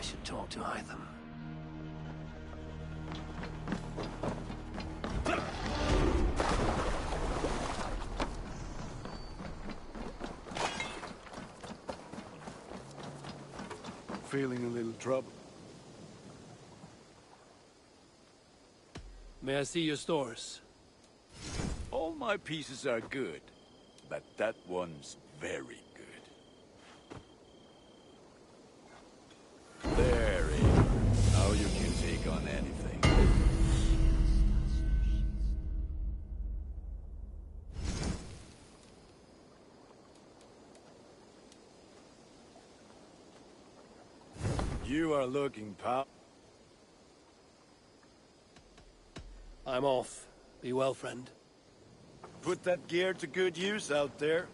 should talk to Hytham. Feeling a little trouble. May I see your stores? All my pieces are good, but that one's very good. There, Eivor. Now you can take on anything. You are looking, pal. I'm off. Be well, friend. Put that gear to good use out there.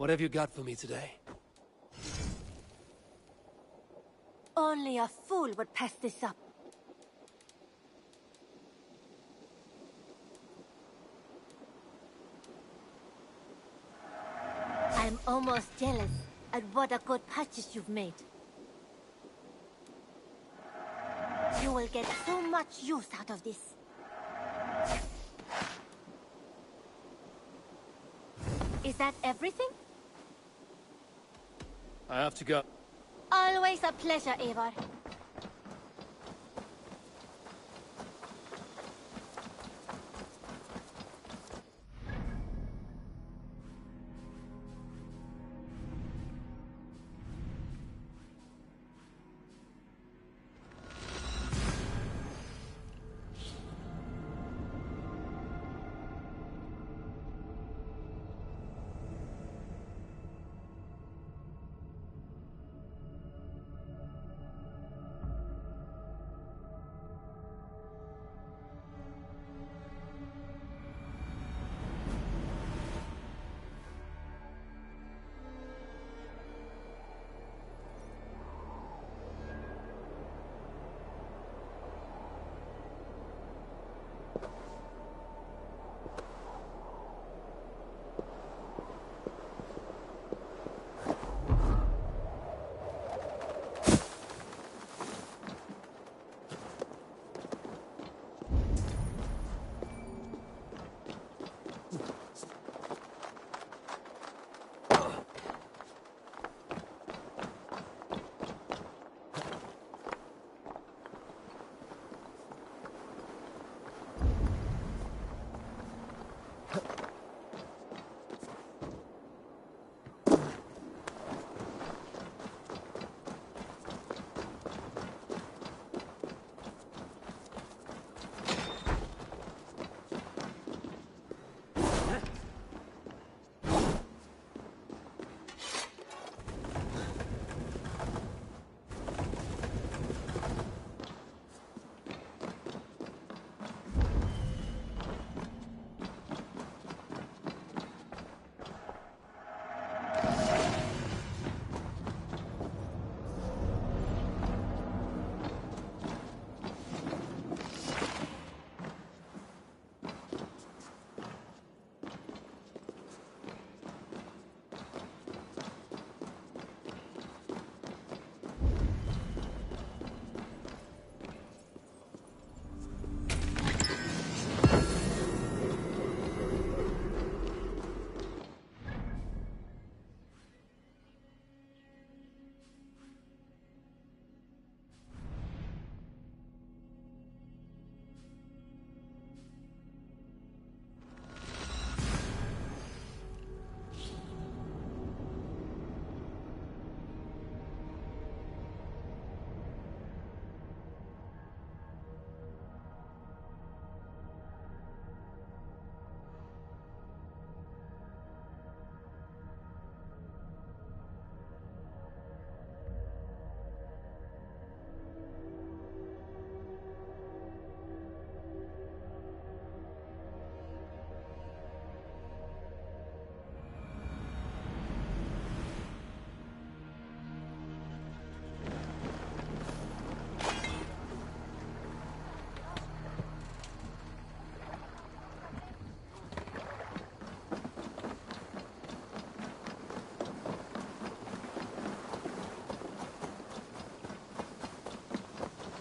What have you got for me today? Only a fool would pass this up. I'm almost jealous at what a good purchase you've made. You will get so much use out of this. Is that everything? I have to go. Always a pleasure, Eivor.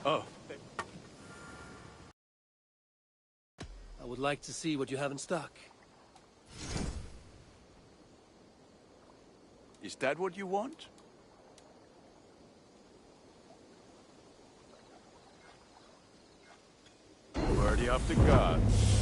Oh, I would like to see what you have in stock. is that what you want? Worthy of the gods.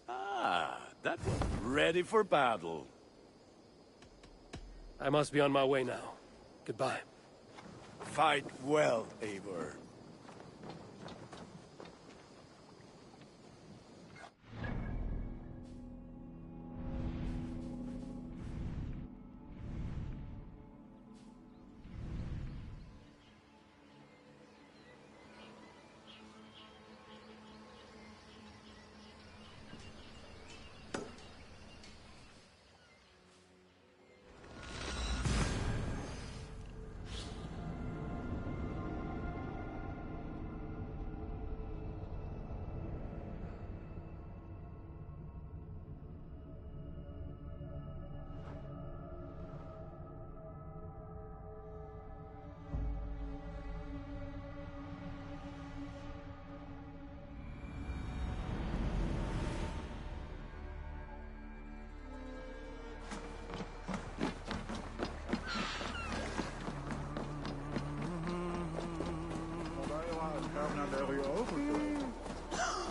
Ah, that one. Ready for battle. I must be on my way now. Goodbye. Fight well, Eivor.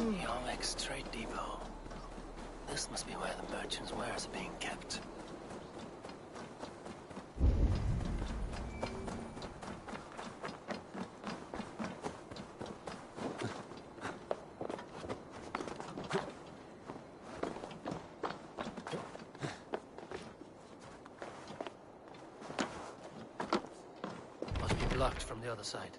Yolex Trade Depot. This must be where the merchants' wares are being kept. Must be blocked from the other side.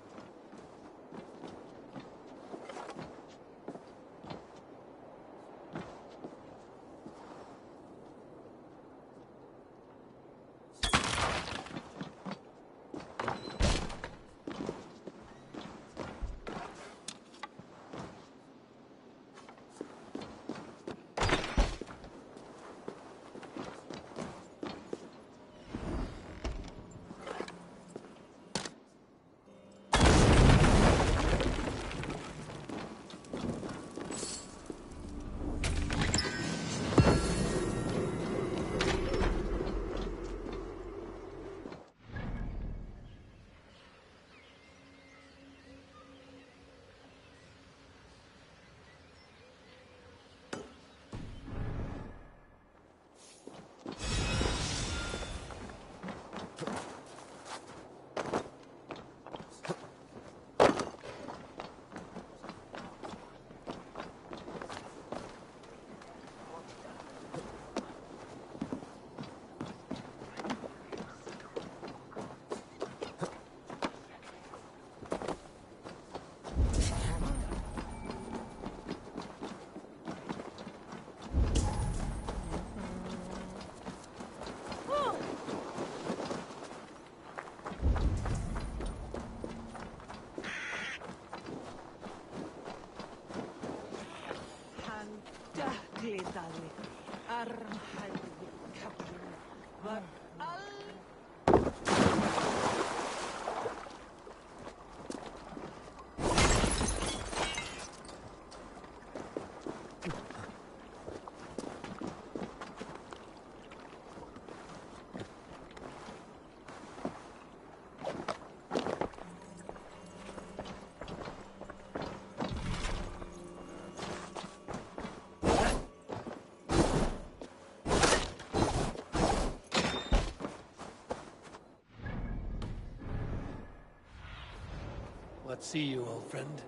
See you, old friend.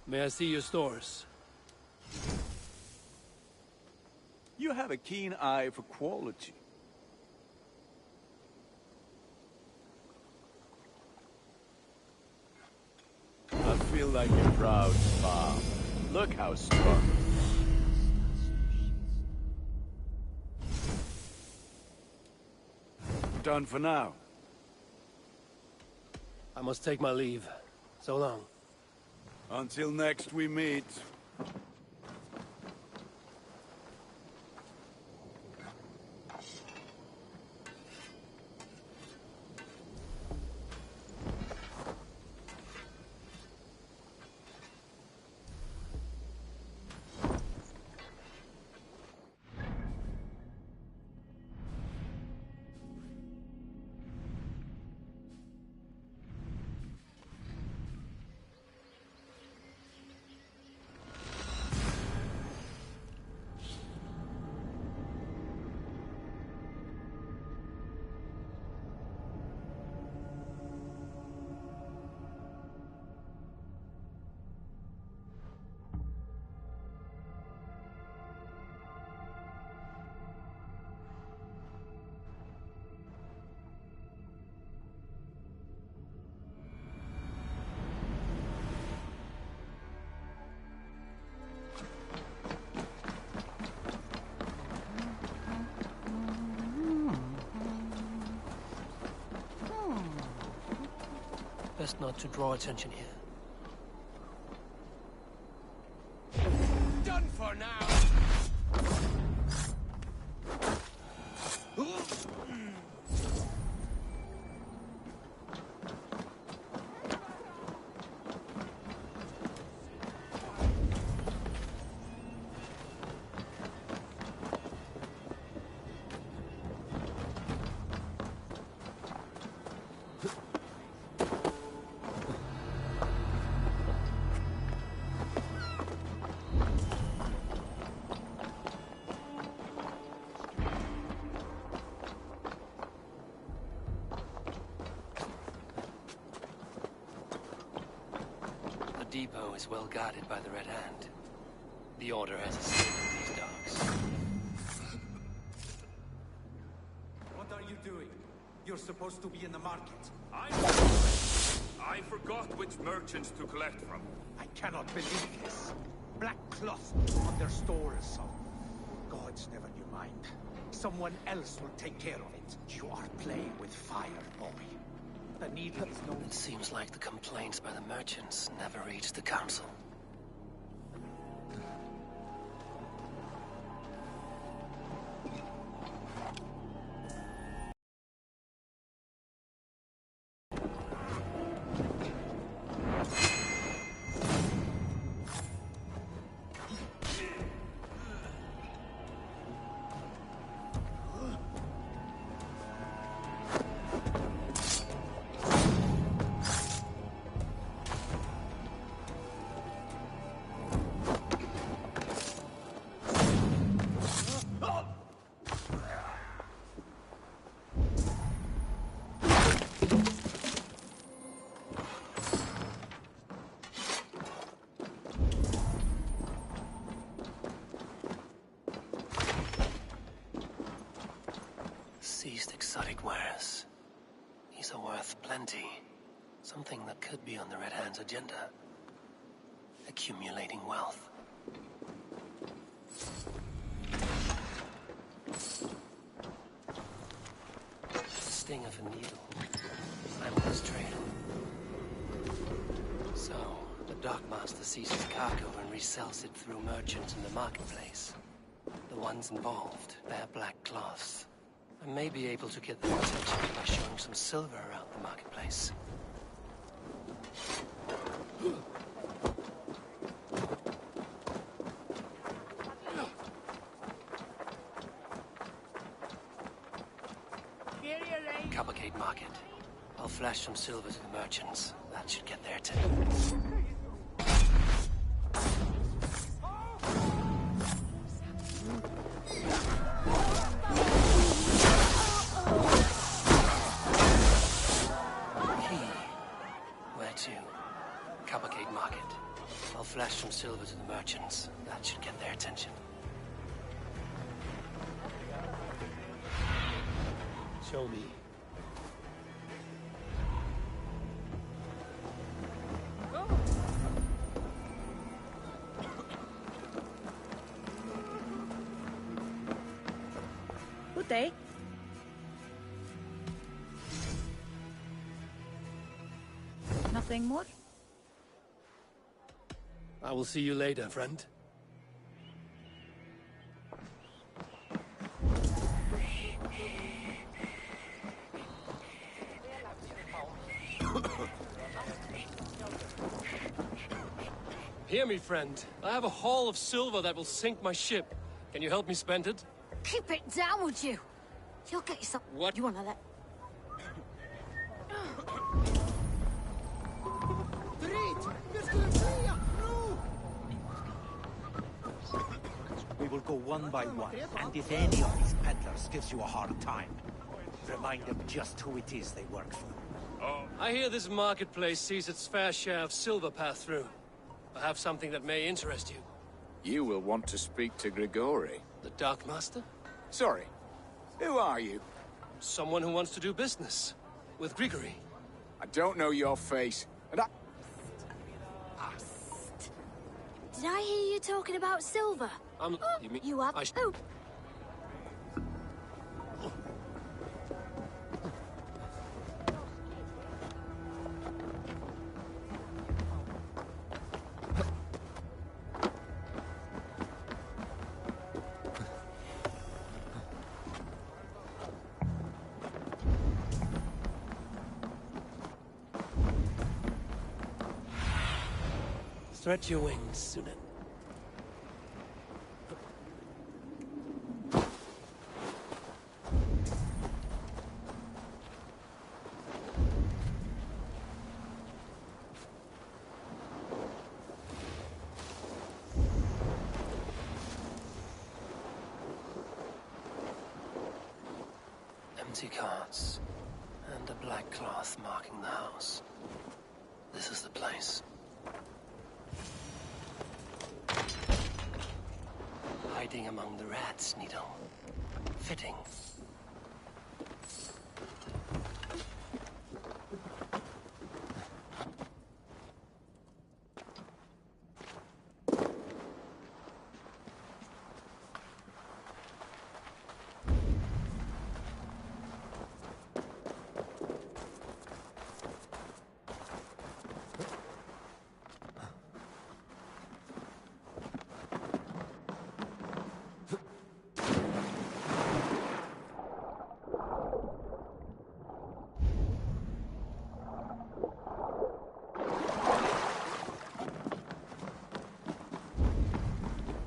May I see your stores? You have a keen eye for quality. I feel like a proud mom. Look how strong. Done for now. I must take my leave. So long. Until next we meet. Best not to draw attention here. Done for now! The depot is well guarded by the Red Hand. The Order has a stake in these dogs. What are you doing? You're supposed to be in the market. I forgot which merchants to collect from. I cannot believe this. Black cloth on their stores. Gods never knew mind. Someone else will take care of it. You are playing with fire, boy. The needle is no... It seems like the complaints by the merchants never reached the council. seized exotic wares. These are worth plenty. Something that could be on the Red Hand's agenda. Accumulating wealth. Sting of a needle. I'm on his trail. So, the Dockmaster seizes cargo and resells it through merchants in the marketplace. The ones involved bear black cloths. I may be able to get their attention by showing some silver around the marketplace. Coppergate Market. I'll flash some silver to the merchants. That should get their attention. Coppergate Market. I'll flash some silver to the merchants. That should get their attention. Show me. Good day. Nothing more? I will see you later, friend. Hear me, friend. I have a haul of silver that will sink my ship. Can you help me spend it? Keep it down, would you? You'll get yourself... What? You wanna let... We will go one by one, and if any of these peddlers gives you a hard time, remind them just who it is they work for. I hear this marketplace sees its fair share of silver pass through. I have something that may interest you. You will want to speak to Grigori. The Dark Master? Sorry, who are you? Someone who wants to do business. With Grigori. I don't know your face, and I... Did I hear you talking about silver? You mean... You have... Oh! Stretch your wings, Sunan. Empty carts, and a black cloth marking the house. This is the place. Hiding among the rats, Needle. Fitting.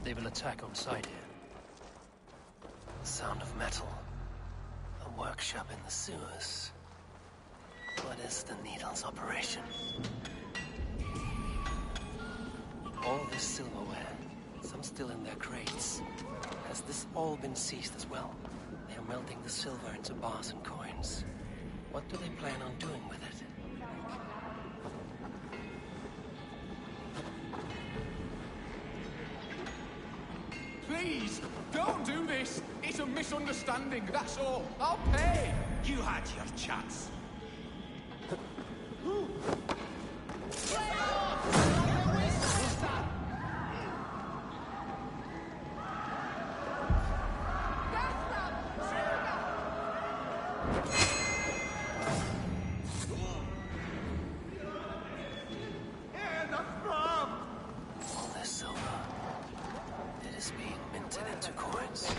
They will attack on sight here. The sound of metal. A workshop in the sewers. What is the Needle's operation? All this silverware, some still in their crates. Has this all been seized as well? They are melting the silver into bars and coins. What do they plan on doing with it? Please, don't do this! It's It's a misunderstanding, that's all. I'll pay. You had your chance. All this silver, it is being minted into coins.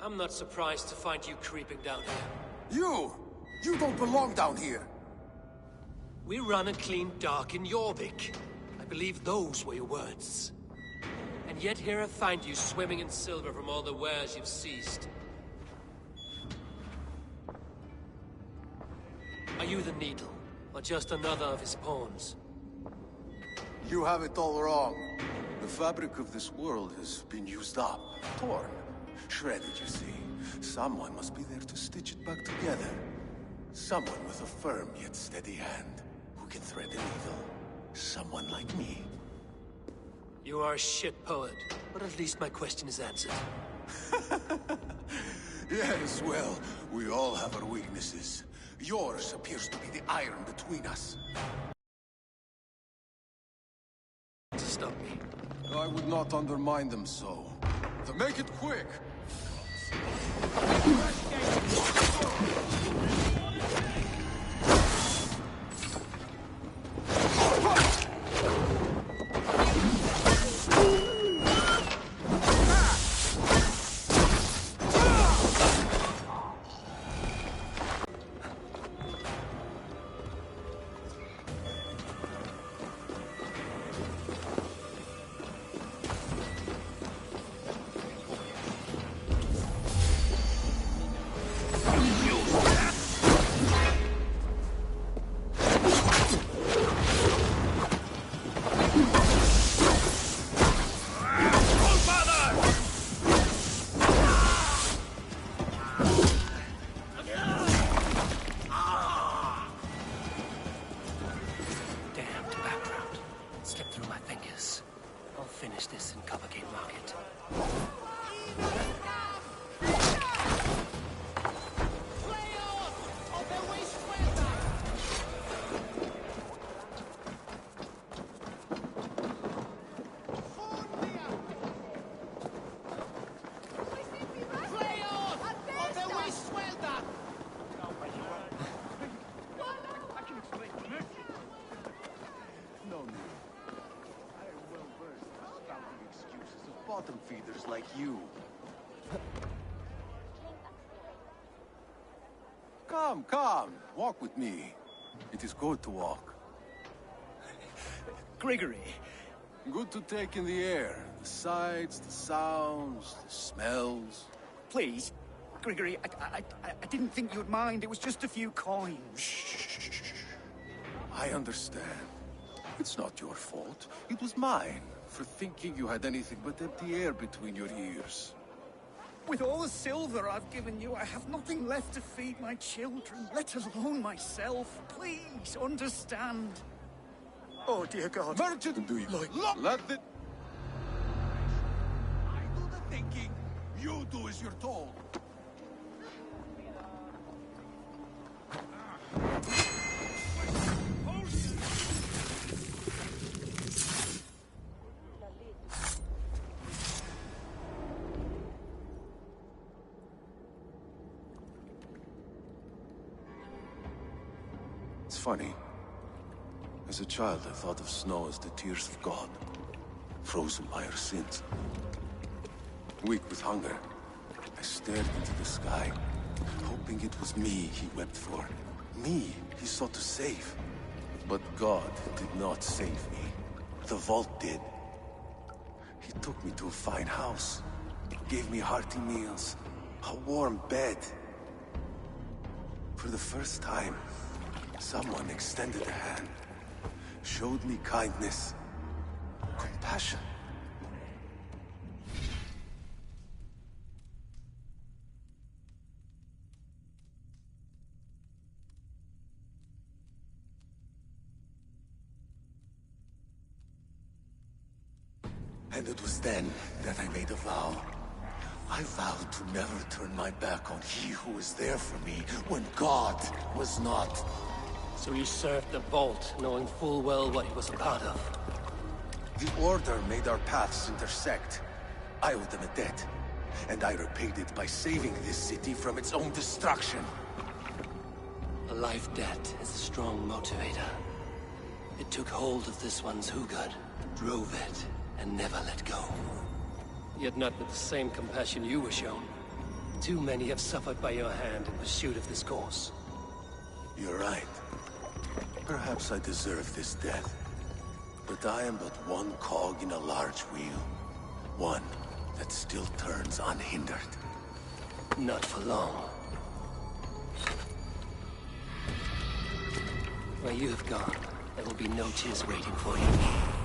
I'm not surprised to find you creeping down here. You don't belong down here. We run a clean dock in Jorvik. I believe those were your words. And yet here I find you swimming in silver from all the wares you've seized. Are you the Needle, or just another of his pawns? You have it all wrong. The fabric of this world has been used up, torn, shredded, you see. Someone must be there to stitch it back together. Someone with a firm yet steady hand, who can thread a needle. Someone like me. You are a shit poet, but at least my question is answered. Yes, well, we all have our weaknesses. Yours appears to be the iron between us. To stop me. I would not undermine them so. To make it quick! Damned background. Slipped through my fingers. I'll finish this in Coppergate Market. No need. I am well versed in spouting excuses of bottom feeders like you. Come. Walk with me. It is good to walk. Gregory. Good to take in the air. The sights, the sounds, the smells. Please. Gregory, I didn't think you'd mind. It was just a few coins. I understand. It's not your fault. It was mine, for thinking you had anything but empty air between your ears. With all the silver I've given you, I have nothing left to feed my children, let alone myself. Please, understand. Oh, dear God. Merchant, do you let it? I do the thinking. You do as you're told. It's funny. As a child, I thought of snow as the tears of God, frozen by our sins. Weak with hunger, I stared into the sky, hoping it was me he wept for. Me he sought to save. But God did not save me. The vault did. He took me to a fine house, gave me hearty meals, a warm bed. For the first time, someone extended a hand, showed me kindness, compassion. And it was then that I made a vow. I vowed to never turn my back on he who was there for me when God was not. So you served the Vault, knowing full well what he was a part of. The Order made our paths intersect. I owed them a debt, and I repaid it by saving this city from its own destruction. A life debt is a strong motivator. It took hold of this one's Hugad, drove it, and never let go. Yet not with the same compassion you were shown. Too many have suffered by your hand in pursuit of this cause. You're right. Perhaps I deserve this death. But I am but one cog in a large wheel. One that still turns unhindered. Not for long. Where you have gone, there will be no tears waiting for you.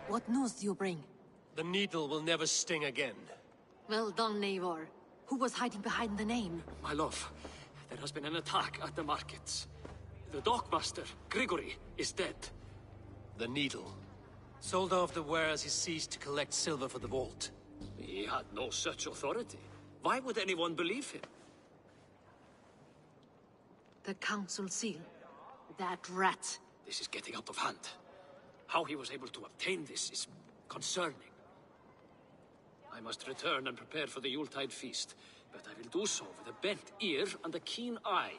What news do you bring? The needle will never sting again. Well done, Eivor. Who was hiding behind the name? My love, there has been an attack at the markets. The dockmaster, Grigory, is dead. The needle. Sold off the wares he ceased to collect silver for the vault. He had no such authority. Why would anyone believe him? The council seal. That rat. This is getting out of hand. How he was able to obtain this is concerning. I must return and prepare for the Yuletide feast, but I will do so with a bent ear and a keen eye.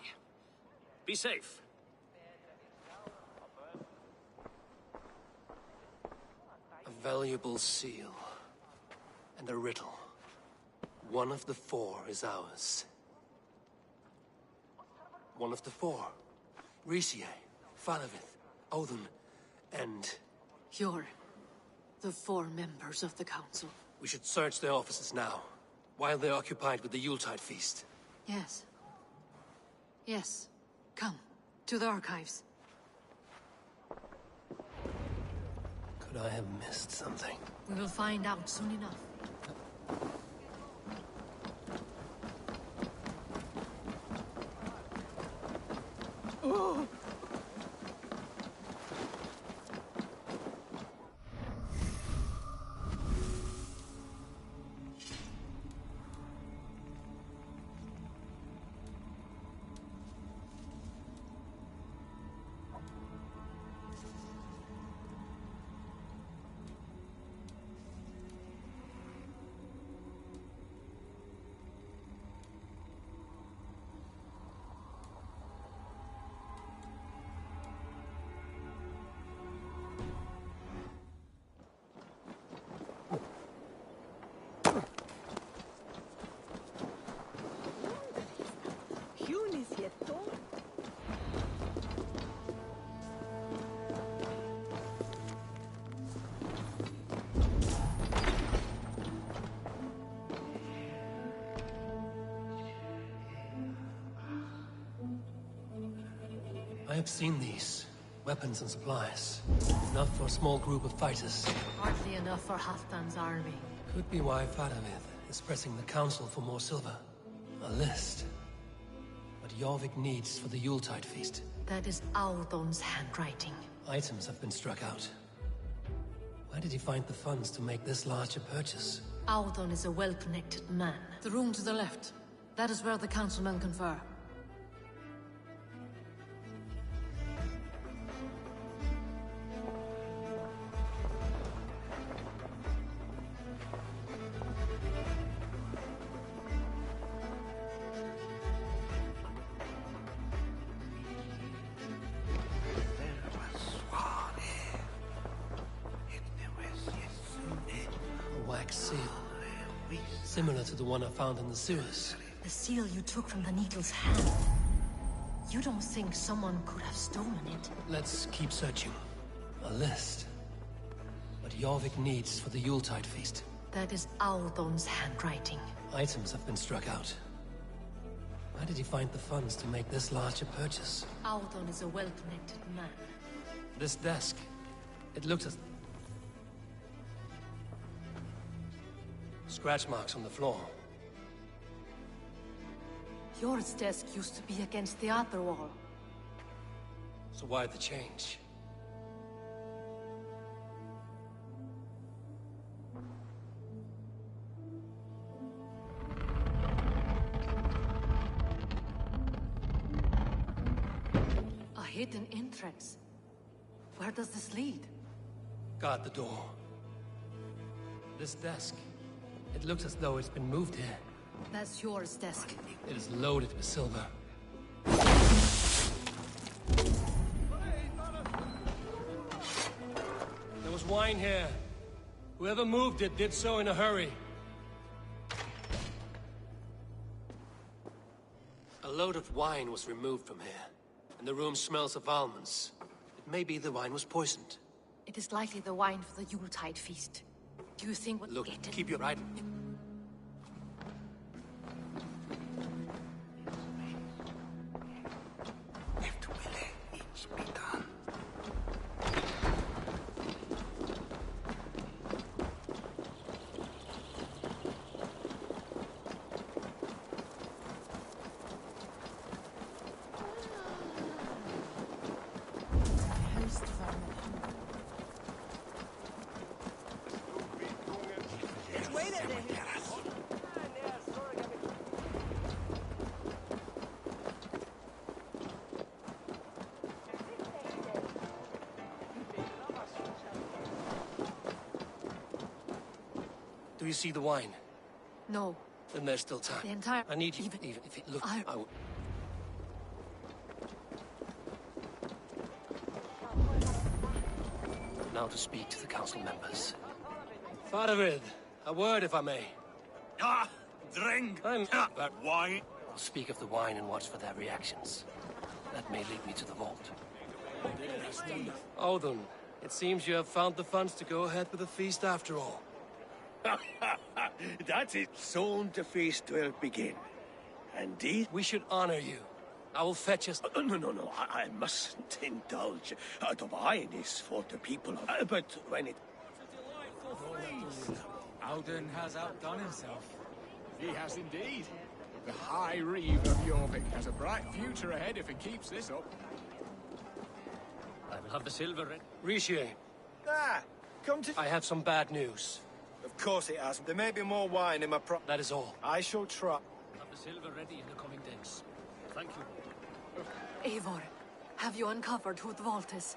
Be safe. A valuable seal. And a riddle. One of the four is ours. One of the four. Riesier, Falavith, Odin, and... You're the four members of the council. We should search their offices now, while they're occupied with the Yuletide feast. Yes. Yes. Come, to the archives. Could I have missed something? We will find out soon enough. I have seen these. Weapons and supplies. Enough for a small group of fighters. Hardly enough for Halfdan's army. Could be why Faravid is pressing the council for more silver. A list. What Jorvik needs for the Yuletide feast. That is Audon's handwriting. Items have been struck out. Where did he find the funds to make this large a purchase? Audon is a well-connected man. The room to the left. That is where the councilmen confer. A wax seal. Similar to the one I found in the sewers. The seal you took from the Needle's hand. You don't think someone could have stolen it? Let's keep searching. A list. What Jorvik needs for the Yuletide feast. That is Audon's handwriting. Items have been struck out. Where did he find the funds to make this large a purchase? Audon is a well-connected man. This desk. It looks as... Scratch marks on the floor. Yours desk used to be against the other wall. So why the change? A hidden entrance. Where does this lead? Guard the door. This desk. It looks as though it's been moved here. That's yours desk. It is loaded with silver. There was wine here. Whoever moved it did so in a hurry. A load of wine was removed from here, and the room smells of almonds. It may be the wine was poisoned. It is likely the wine for the Yuletide feast. Do you think we'll Look, get it? keep your right. Do you see the wine? No. Then there's still time. The entire... I need you, Even if it look. I- Now to speak to the council members. Faravid, a word if I may. Ah, drink. But wine. I'll speak of the wine and watch for their reactions. That may lead me to the vault. Odin, it seems you have found the funds to go ahead with the feast after all. That's it. Soon the feast will begin. Indeed. We should honor you. I will fetch us... No. I mustn't indulge. The wine is for the people. But when it... Alden has outdone himself. He has indeed. The High Reeve of Jorvik has a bright future ahead if he keeps this up. I will have the silver ready. Richier, Come to... I have some bad news. Of course it has. There may be more wine in my That is all. I shall try. Have the silver ready in the coming days. Thank you. Eivor, have you uncovered who the vault is?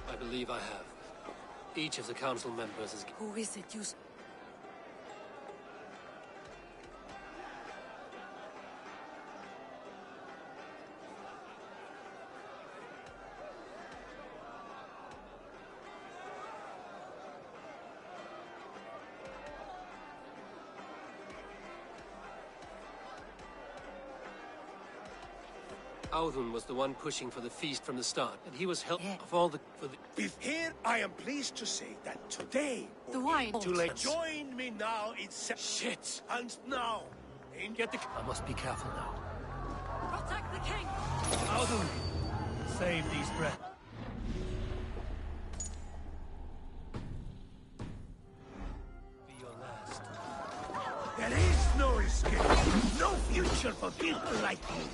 I believe I have. Each of the council members is... Who is it you... Audun was the one pushing for the feast from the start, and he was help of all the... With here, I am pleased to say that today... The wine. Too late. Join me now in... Shit! And now, Get the... I must be careful now. Protect the king! Audun! Save these breath. Be your last. There is no escape. No future for people like you.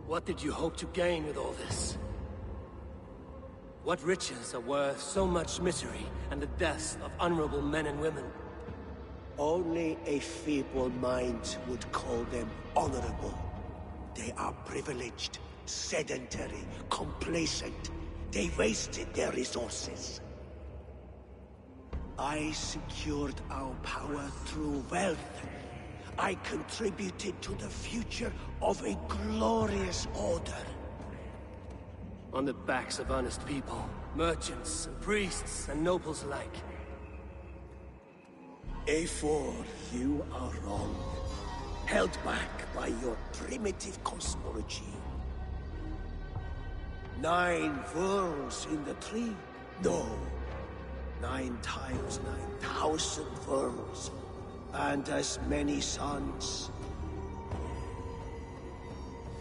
What did you hope to gain with all this? What riches are worth so much misery and the deaths of honorable men and women? Only a feeble mind would call them honorable. They are privileged, sedentary, complacent. They wasted their resources. I secured our power through wealth. I contributed to the future of a glorious order. On the backs of honest people, merchants and priests and nobles alike. A4, you are wrong. Held back by your primitive cosmology. 9 worlds in the tree? No. 9 times 9,000 worlds. And as many suns.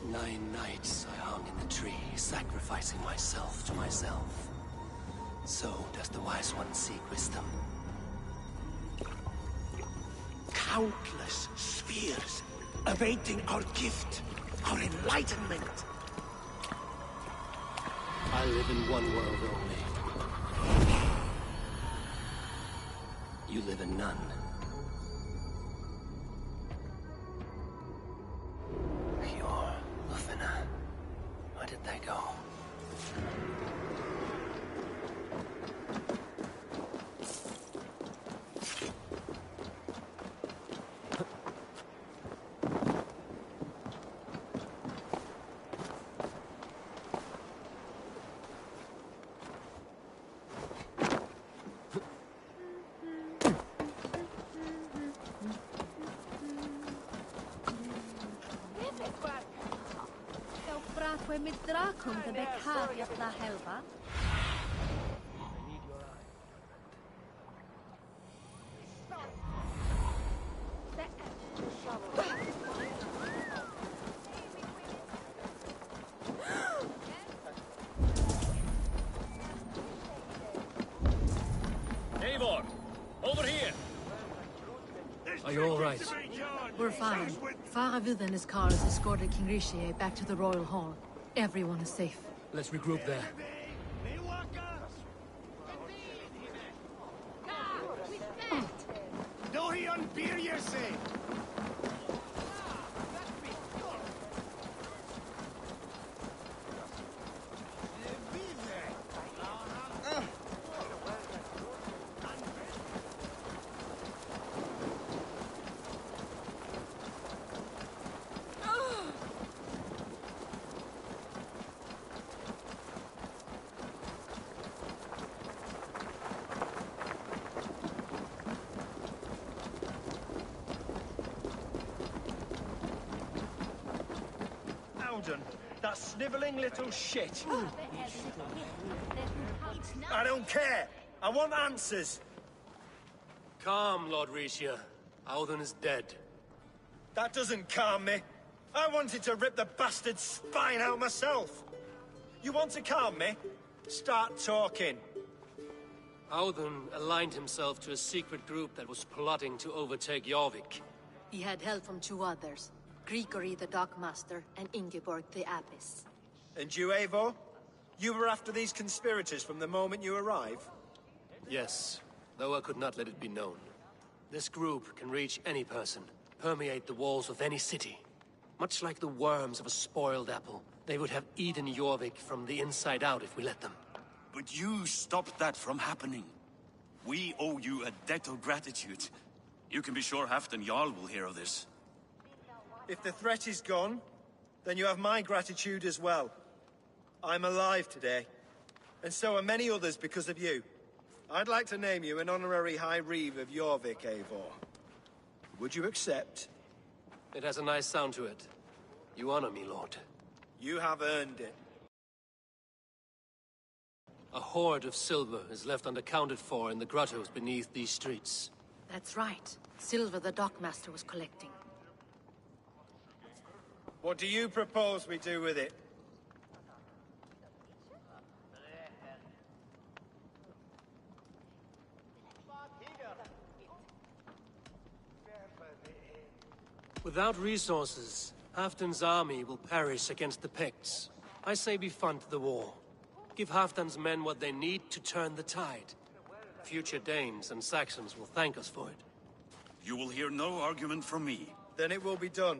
9 nights I hung in the tree, sacrificing myself to myself. So does the wise one seek wisdom. Countless spheres, awaiting our gift, our enlightenment. I live in one world only. You live in none. Where did they go? Fue mit Dracum de Becaviat la Helva. Eivor, over here. Are you all right? We're fine. Faravid and his cars escorted King Rishi back to the Royal Hall. Everyone is safe. Let's regroup there. No, he unbeer yourself! That sniveling little shit. I don't care. I want answers. Calm, Lord Rishia. Audun is dead. That doesn't calm me. I wanted to rip the bastard's spine out myself. You want to calm me? Start talking. Audun aligned himself to a secret group that was plotting to overtake Jorvik. He had help from two others. Grigory the Dockmaster and Ingeborg the Abbess. And you, Eivor? You were after these conspirators from the moment you arrived? Yes, though I could not let it be known. This group can reach any person, permeate the walls of any city. Much like the worms of a spoiled apple, they would have eaten Jorvik from the inside out if we let them. But you stopped that from happening. We owe you a debt of gratitude. You can be sure Halfdan Jarl will hear of this. If the threat is gone, then you have my gratitude as well. I'm alive today, and so are many others because of you. I'd like to name you an honorary High Reeve of Jorvik, Eivor. Would you accept? It has a nice sound to it. You honor me, Lord. You have earned it. A hoard of silver is left unaccounted for in the grottos beneath these streets. That's right. Silver the Dockmaster was collecting. What do you propose we do with it? Without resources, Halfdan's army will perish against the Picts. I say we fund the war. Give Halfdan's men what they need to turn the tide. Future Danes and Saxons will thank us for it. You will hear no argument from me. Then it will be done.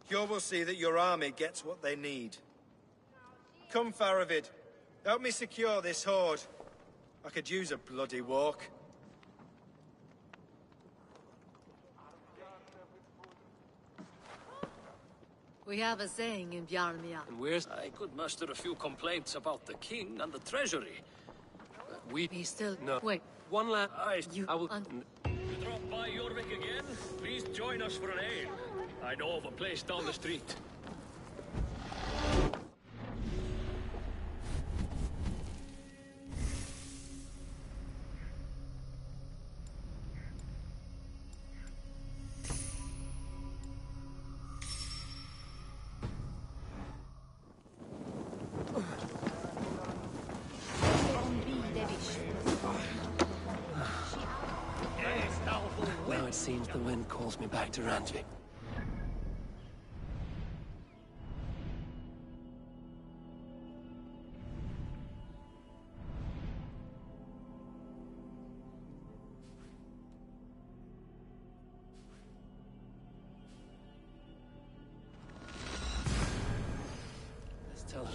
You will see that your army gets what they need. Come, Faravid. Help me secure this hoard. I could use a bloody walk. We have a saying in Bjarmia. And where's... I could muster a few complaints about the king and the treasury. We still... No. Wait. One last... I You will... drop by Jorvik again? Please join us for an ale. I know of a place down the street. Now it seems the wind calls me back to Randvik. Let's tell her.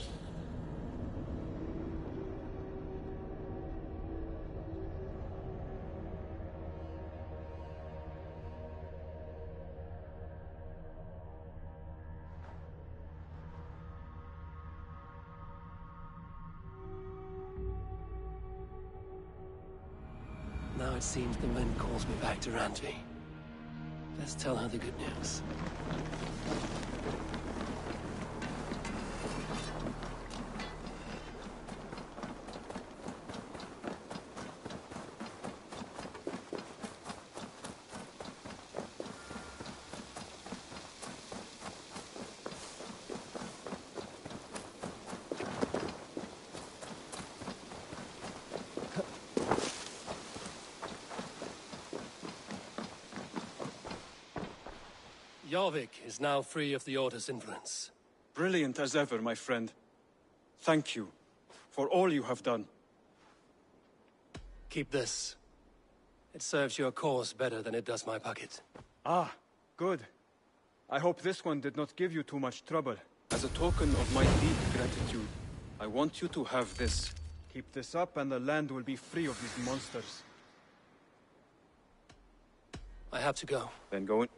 Now it seems the wind calls me back to Randvi. Let's tell her the good news. Jorvik is now free of the Order's influence. Brilliant as ever, my friend. Thank you for all you have done. Keep this. It serves your cause better than it does my pocket. Ah, good. I hope this one did not give you too much trouble. As a token of my deep gratitude, I want you to have this. Keep this up and the land will be free of these monsters. I have to go. Then go in.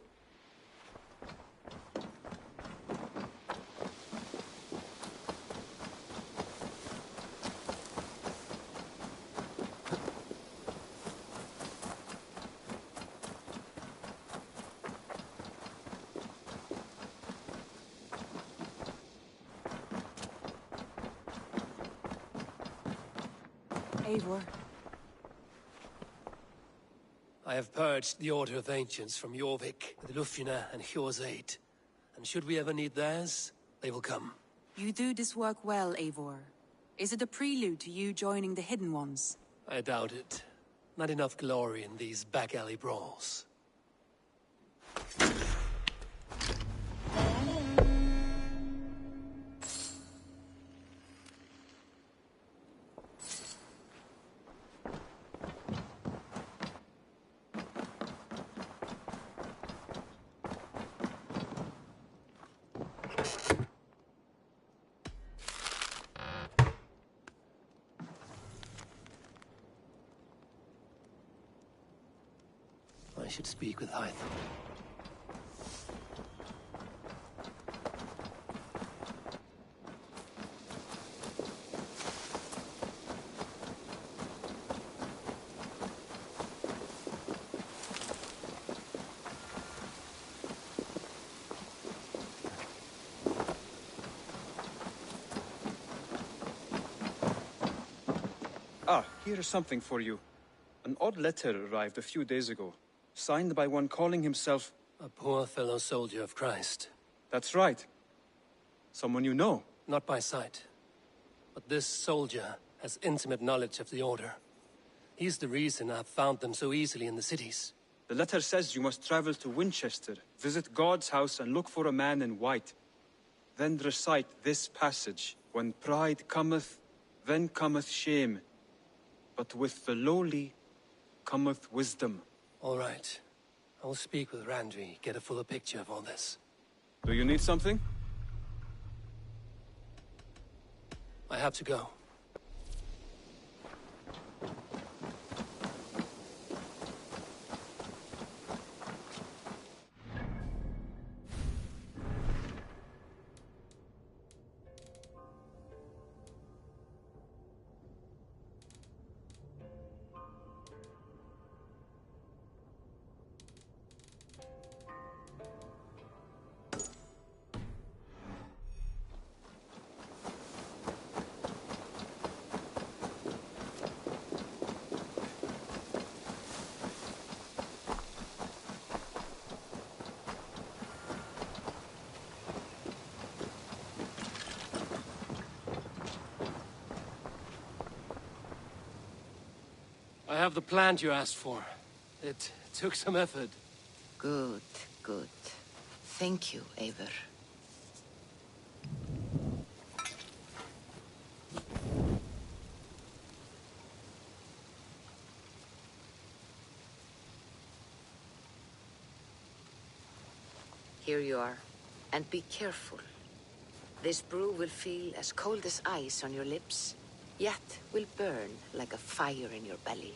Eivor. I have purged the Order of Ancients from Jorvik with Lufjuna and Hjor's aid. And should we ever need theirs, they will come. You do this work well, Eivor. Is it a prelude to you joining the Hidden Ones? I doubt it. Not enough glory in these back-alley brawls. I should speak with Hytham. Ah, here is something for you. An odd letter arrived a few days ago, signed by one calling himself... A poor fellow soldier of Christ. That's right. Someone you know. Not by sight. But this soldier has intimate knowledge of the Order. He's the reason I've found them so easily in the cities. The letter says you must travel to Winchester, visit God's house and look for a man in white. Then recite this passage. When pride cometh, then cometh shame. But with the lowly cometh wisdom. All right. I will speak with Randvi, get a fuller picture of all this. Do you need something? I have to go. I have the plant you asked for. It took some effort. Good, good. Thank you, Eivor. Here you are. And be careful. This brew will feel as cold as ice on your lips, yet will burn like a fire in your belly.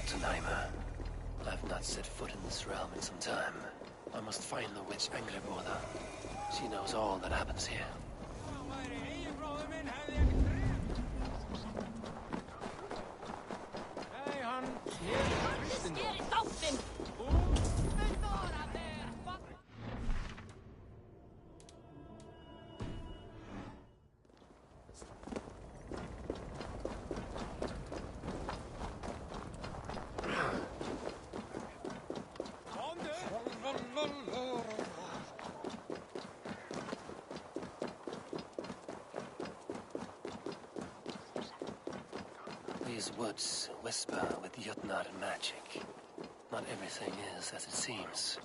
Jotunheimer. I've not set foot in this realm in some time. I must find the witch Angreboda. She knows all that happens here. These woods whisper with Jotnar magic. Not everything is as it seems.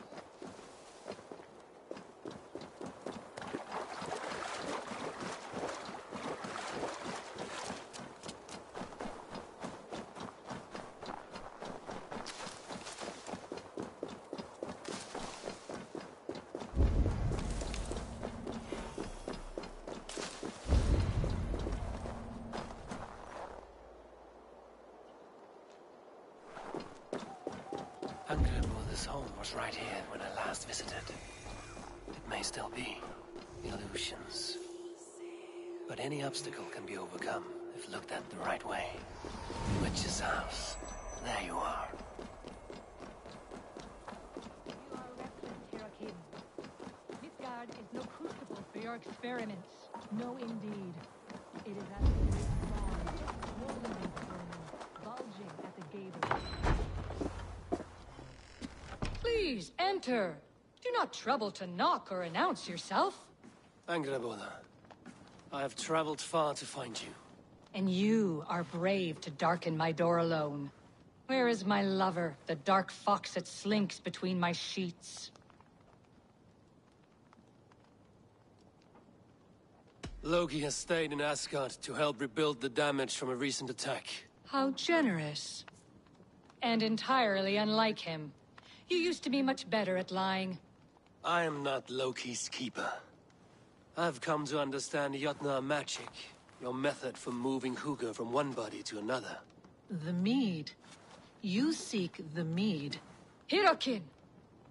Angreboda's home was right here when I last visited. It may still be illusions. But any obstacle can be overcome if looked at the right way. Witch's house. There you are. You are reckless, Hirakin. Midgard is no crucible for your experiments. No, indeed. It is as a great barn, swollen and burning, bulging at the gable. Please, enter. Do not trouble to knock or announce yourself. Angreboda, I have traveled far to find you. And you are brave to darken my door alone. Where is my lover, the dark fox that slinks between my sheets? Loki has stayed in Asgard to help rebuild the damage from a recent attack. How generous. And entirely unlike him. You used to be much better at lying. I am not Loki's keeper. I've come to understand Jotnar magic, your method for moving Hugr from one body to another. The mead. You seek the mead. Hirakin!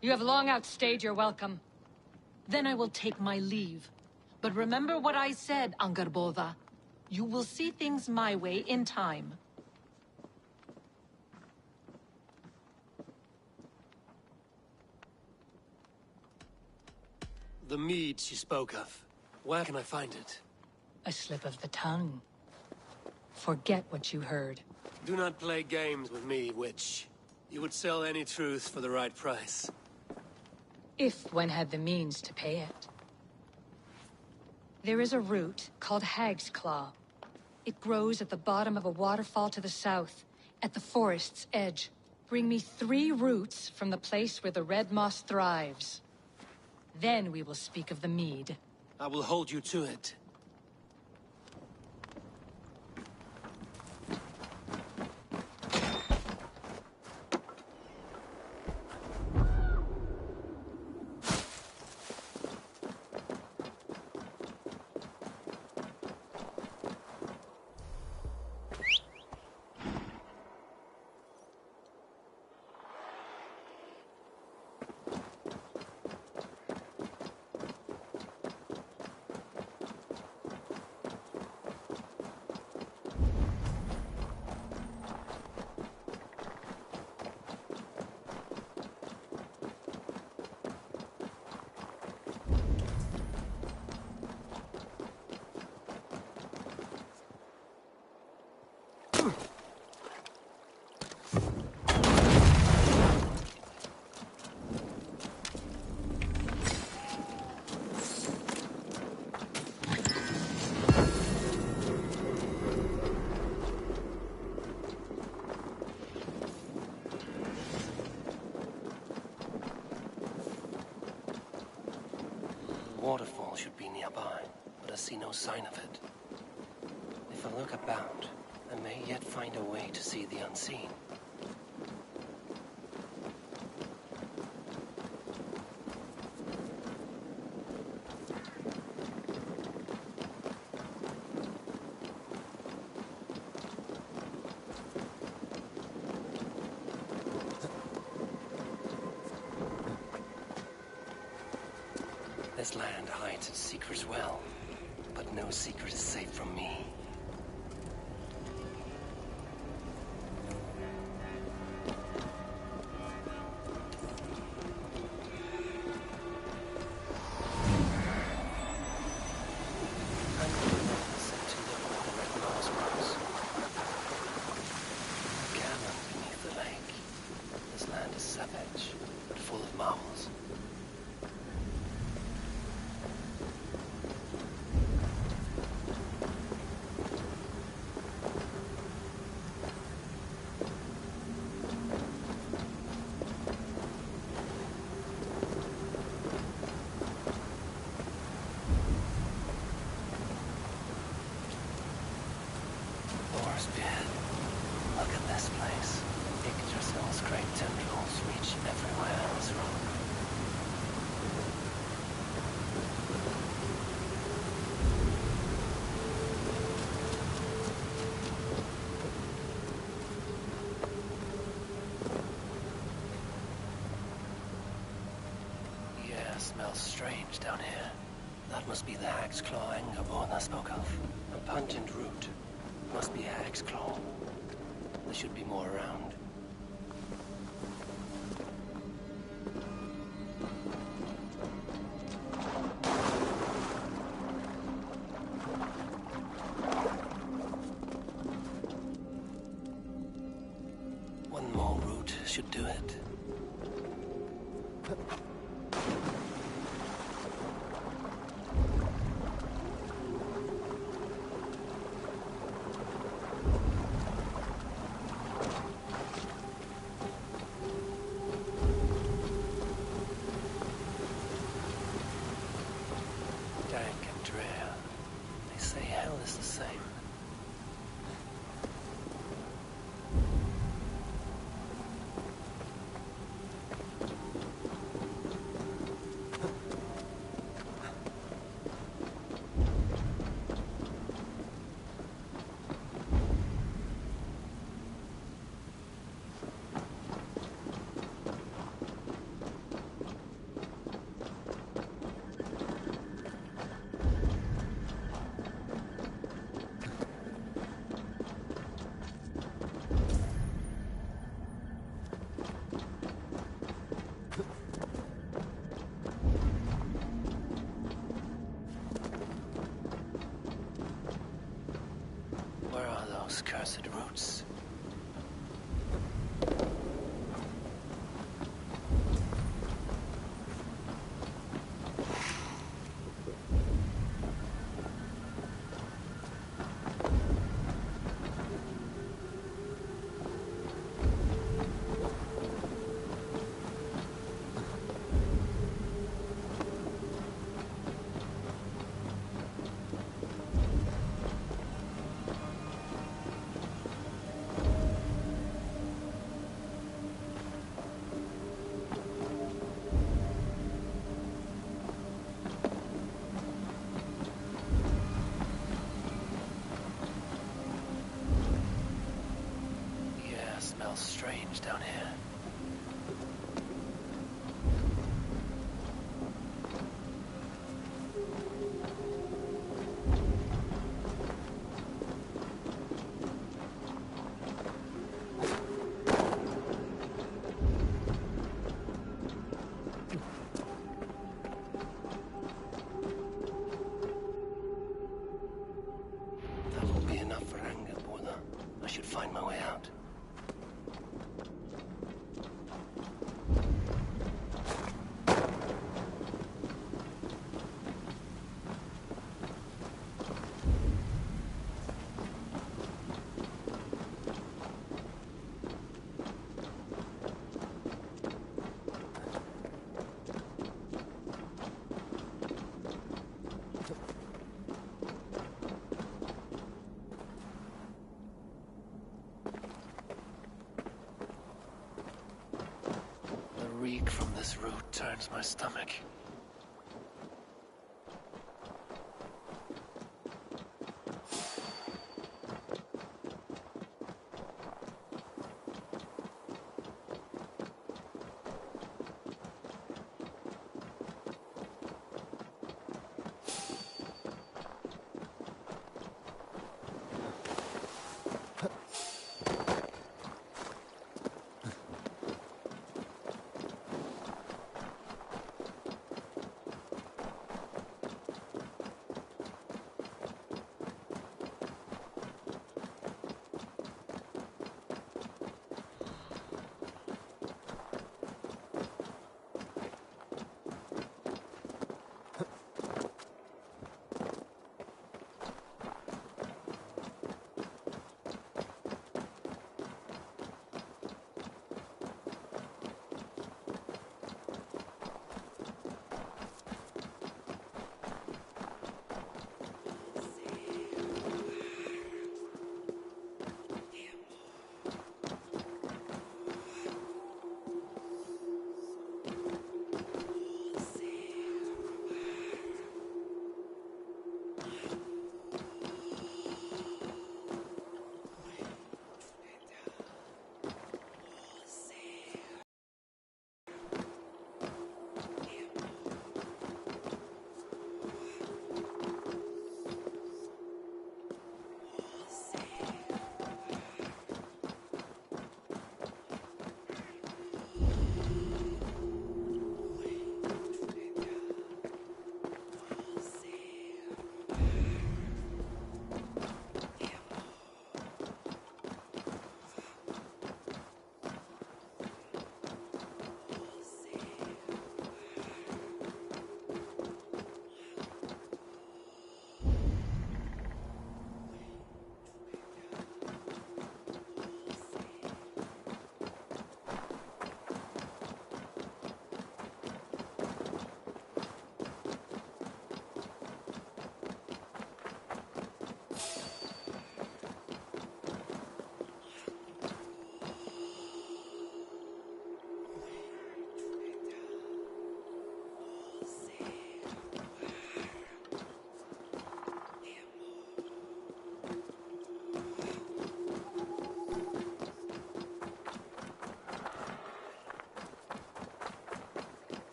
You have long outstayed your welcome. Then I will take my leave. But remember what I said, Angrboda. You will see things my way in time. The mead she spoke of. Where can I find it? A slip of the tongue. Forget what you heard. Do not play games with me, witch. You would sell any truth for the right price. If one had the means to pay it. There is a root called Hag's Claw. It grows at the bottom of a waterfall to the south, at the forest's edge. Bring me 3 roots from the place where the red moss thrives. Then we will speak of the mead. I will hold you to it. Waterfall should be nearby, but I see no sign of it. If I look about, I may yet find a way to see the unseen. This land hides its secrets well, but no secret is safe from me. Look at this place. Yggdrasil's great tendrils reach everywhere in this rock. Yeah, smells strange down here. That must be the hag's claw Angerborna spoke of. A pungent root. Must be hag's claw. There should be more around. One more root should do it. Cursed roots. Smells strange down here. That will be enough for Angerborna. I should find my way out. The reek from this root turns my stomach.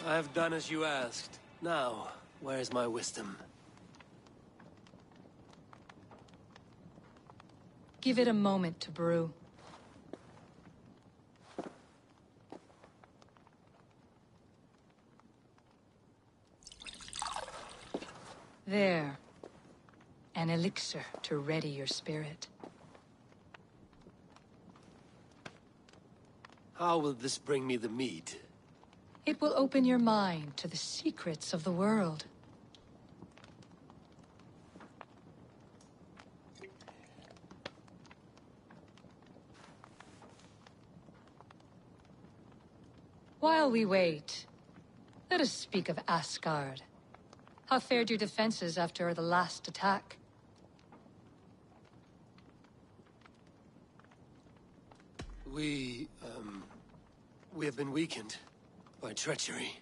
I have done as you asked. Now, where is my wisdom? Give it a moment to brew. There. An elixir to ready your spirit. How will this bring me the mead? It will open your mind to the secrets of the world. While we wait, let us speak of Asgard. How fared your defenses after the last attack? We have been weakened by treachery.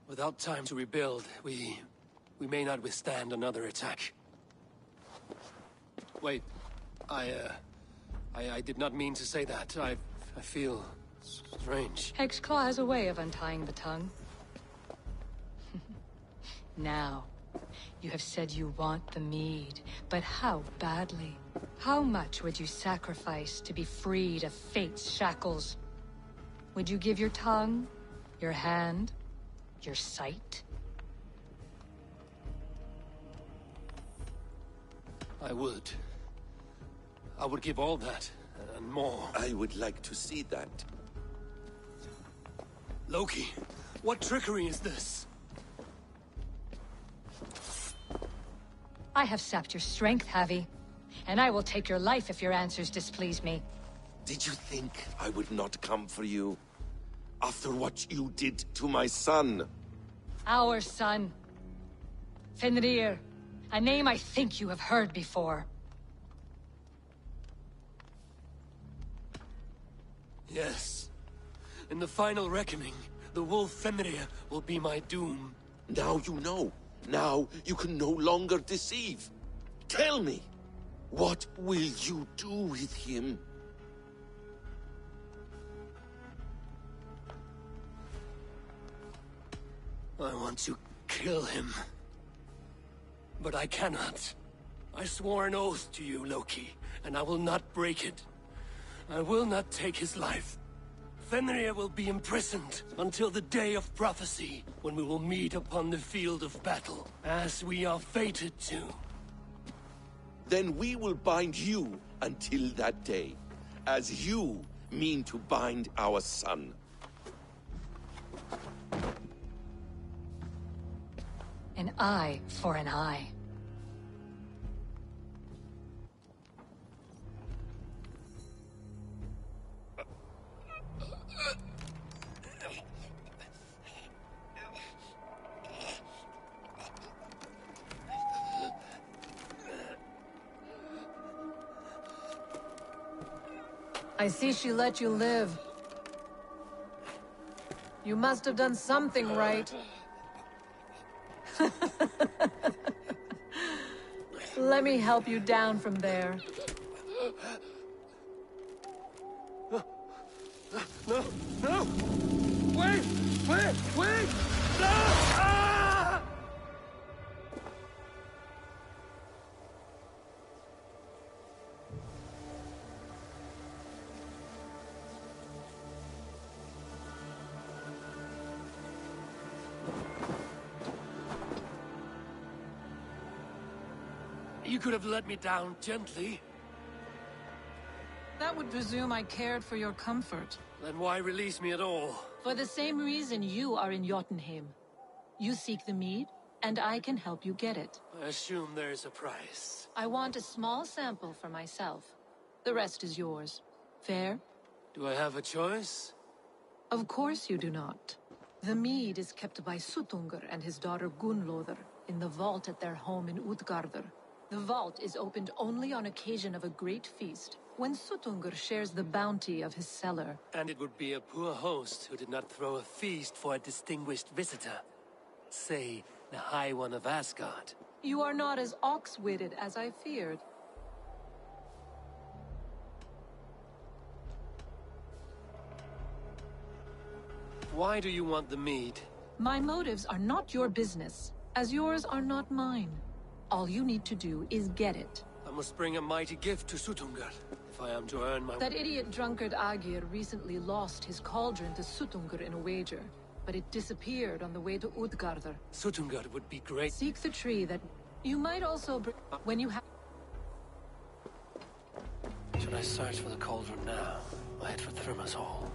Without time to rebuild, we may not withstand another attack. Wait, I did not mean to say that. I feel strange. Hexclaw has a way of untying the tongue. Now, you have said you want the mead, but how badly? How much would you sacrifice to be freed of fate's shackles? Would you give your tongue, your hand, your sight? I would. I would give all that, and more. I would like to see that. Loki, what trickery is this? I have sapped your strength, Havi. And I will take your life if your answers displease me. Did you think I would not come for you? After what you did to my son? Our son. Fenrir. A name I think you have heard before. Yes. In the final reckoning, the wolf Fenrir will be my doom. Now you know. Now you can no longer deceive. Tell me, what will you do with him? I want to kill him. But I cannot. I swore an oath to you, Loki, and I will not break it. I will not take his life. Fenrir will be imprisoned until the day of prophecy, when we will meet upon the field of battle, as we are fated to. Then we will bind you until that day, as you mean to bind our son. An eye for an eye. I see she let you live. You must have done something right. Let me help you down from there. No! No! Wait! Wait! Wait! No! Ah! You could have let me down gently. That would presume I cared for your comfort. Then why release me at all? For the same reason you are in Jotunheim. You seek the mead, and I can help you get it. I assume there is a price. I want a small sample for myself. The rest is yours. Fair? Do I have a choice? Of course you do not. The mead is kept by Suttungr and his daughter Gunnlodr in the vault at their home in Utgardr. The vault is opened only on occasion of a great feast, when Suttungr shares the bounty of his cellar. And it would be a poor host who did not throw a feast for a distinguished visitor. Say, the High One of Asgard. You are not as ox-witted as I feared. Why do you want the mead? My motives are not your business, as yours are not mine. All you need to do is get it. I must bring a mighty gift to Sutungar, if I am to earn my... That idiot drunkard Agir recently lost his cauldron to Sutungar in a wager, but it disappeared on the way to Utgarder. Sutungar would be great. Seek the tree that... You might also bring... When you have... Should I search for the cauldron now, or head for Thrimmer's Hall?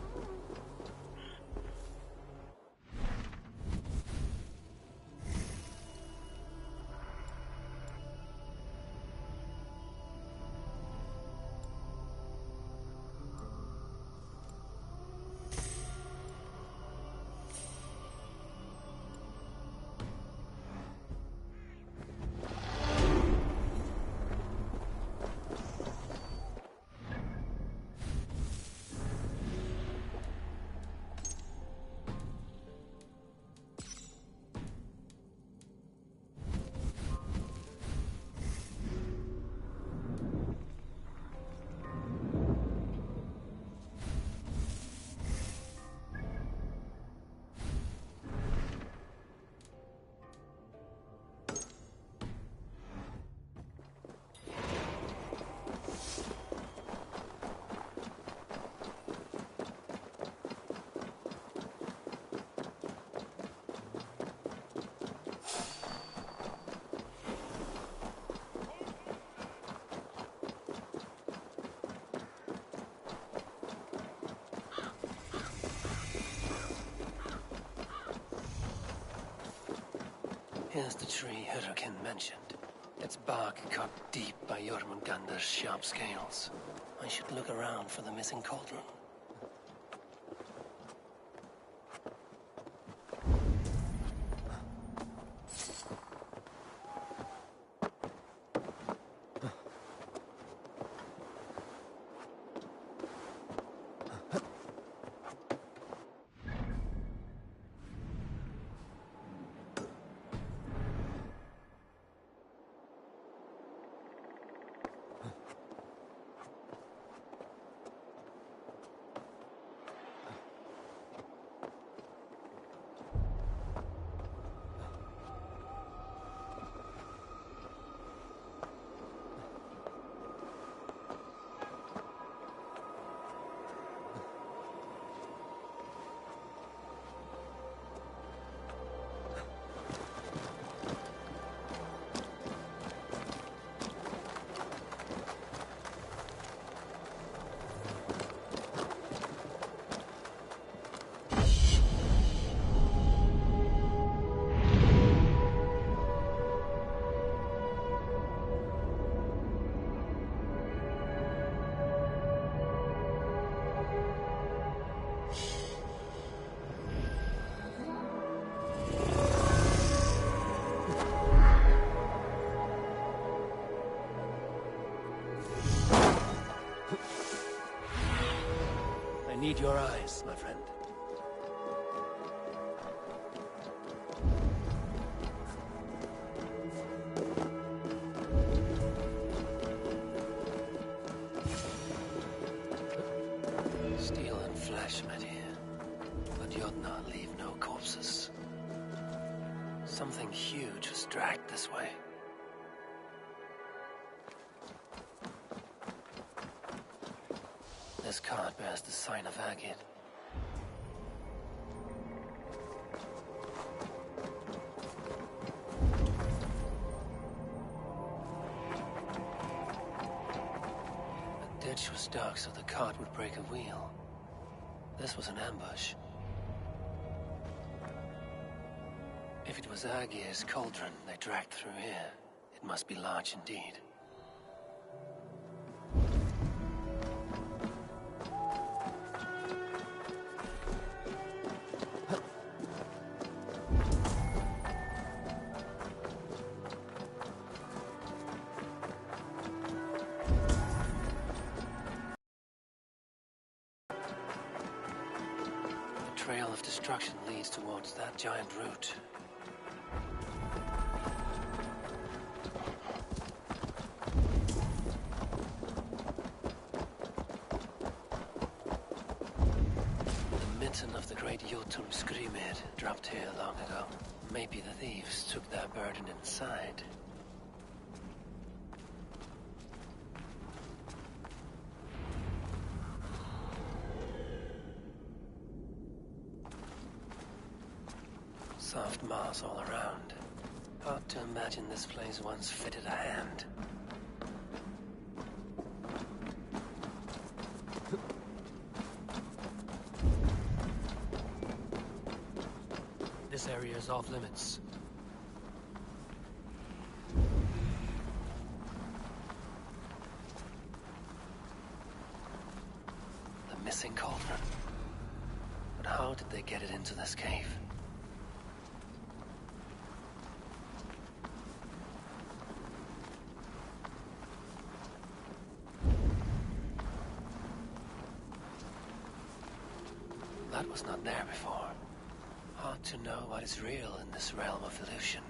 Here's the tree Hurricane mentioned. Its bark cut deep by Jormungandr's sharp scales. I should look around for the missing cauldron. I need your eyes, my friend. Steel and flesh met here, but Jotnar leave no corpses. Something huge was dragged this way. This card bears the sign of Agit. The ditch was dark, so the cart would break a wheel. This was an ambush. If it was Agir's cauldron they dragged through here, it must be large indeed. The trail of destruction leads towards that giant root. skeleton of the great Jotun Skrimir dropped here long ago. Maybe the thieves took their burden inside. Soft moss all around. Hard to imagine this place once fitted a hand. This area is off limits. The missing cauldron. But how did they get it into this cave? That was not there before. Hard to know what is real in this realm of illusion.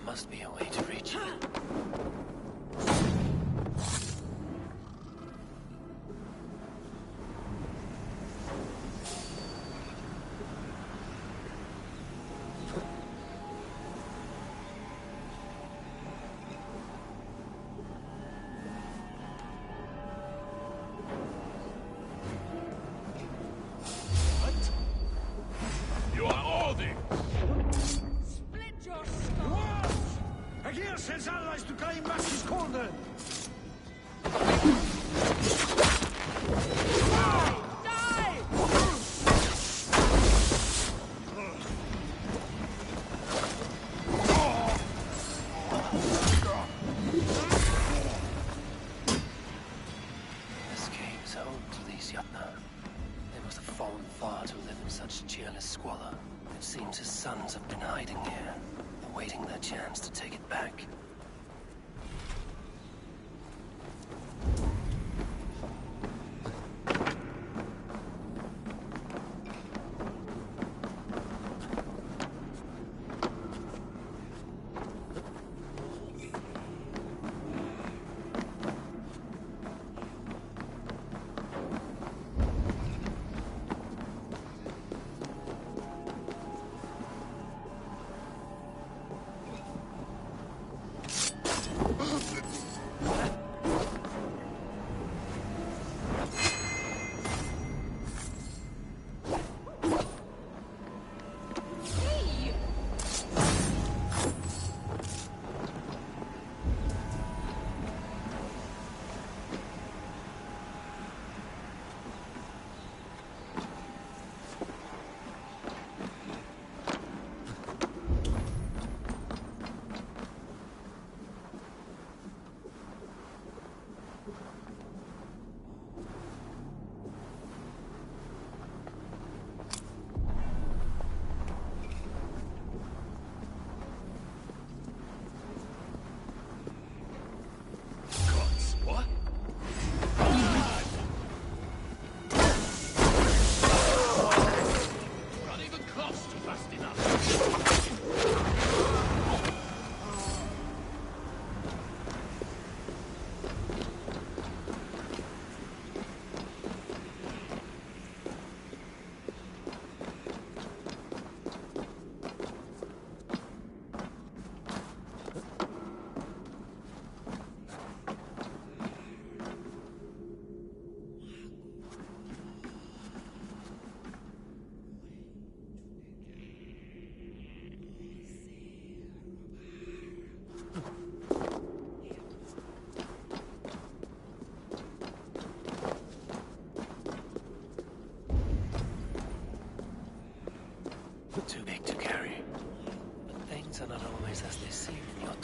Must be a way to reach it. You are all there! Agir sends allies to claim back his corner! This cave's home to these Jotnar. They must have fallen far to live in such cheerless squalor. It seems his sons have been hiding here, awaiting their chance to take it back.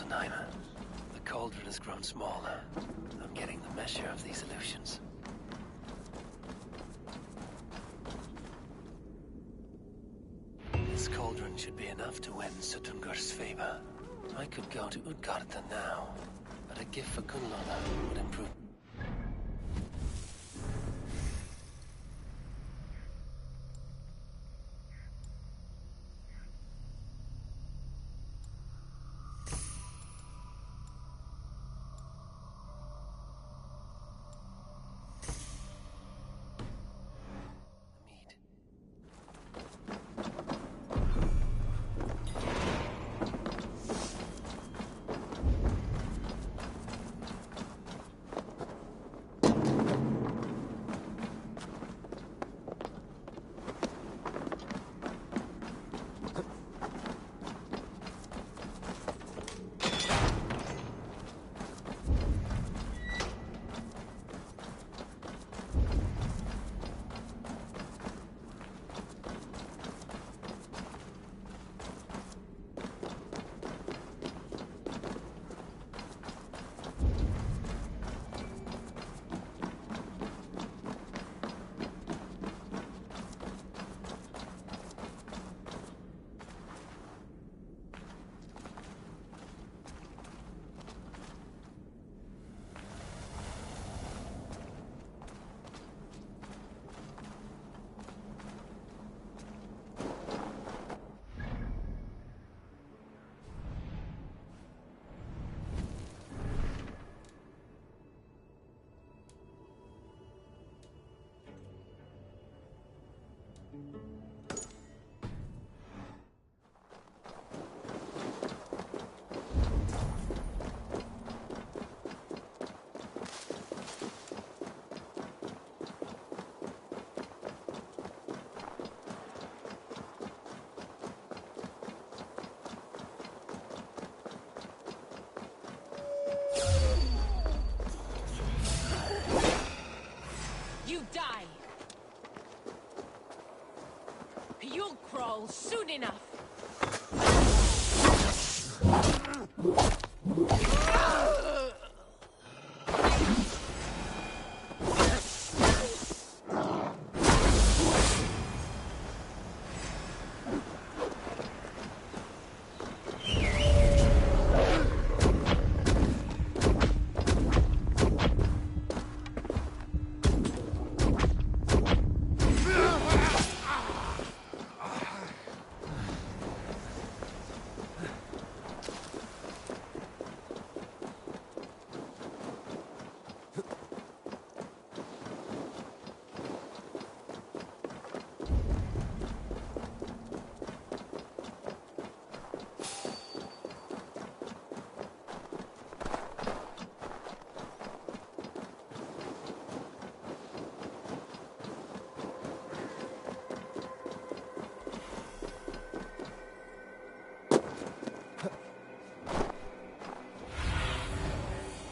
Naimer. The cauldron has grown smaller. I'm getting the measure of these illusions. This cauldron should be enough to win Sutungur's favor. I could go to Utgarda now, but a gift for Gunnlaugur would improve. You die! You'll crawl soon enough!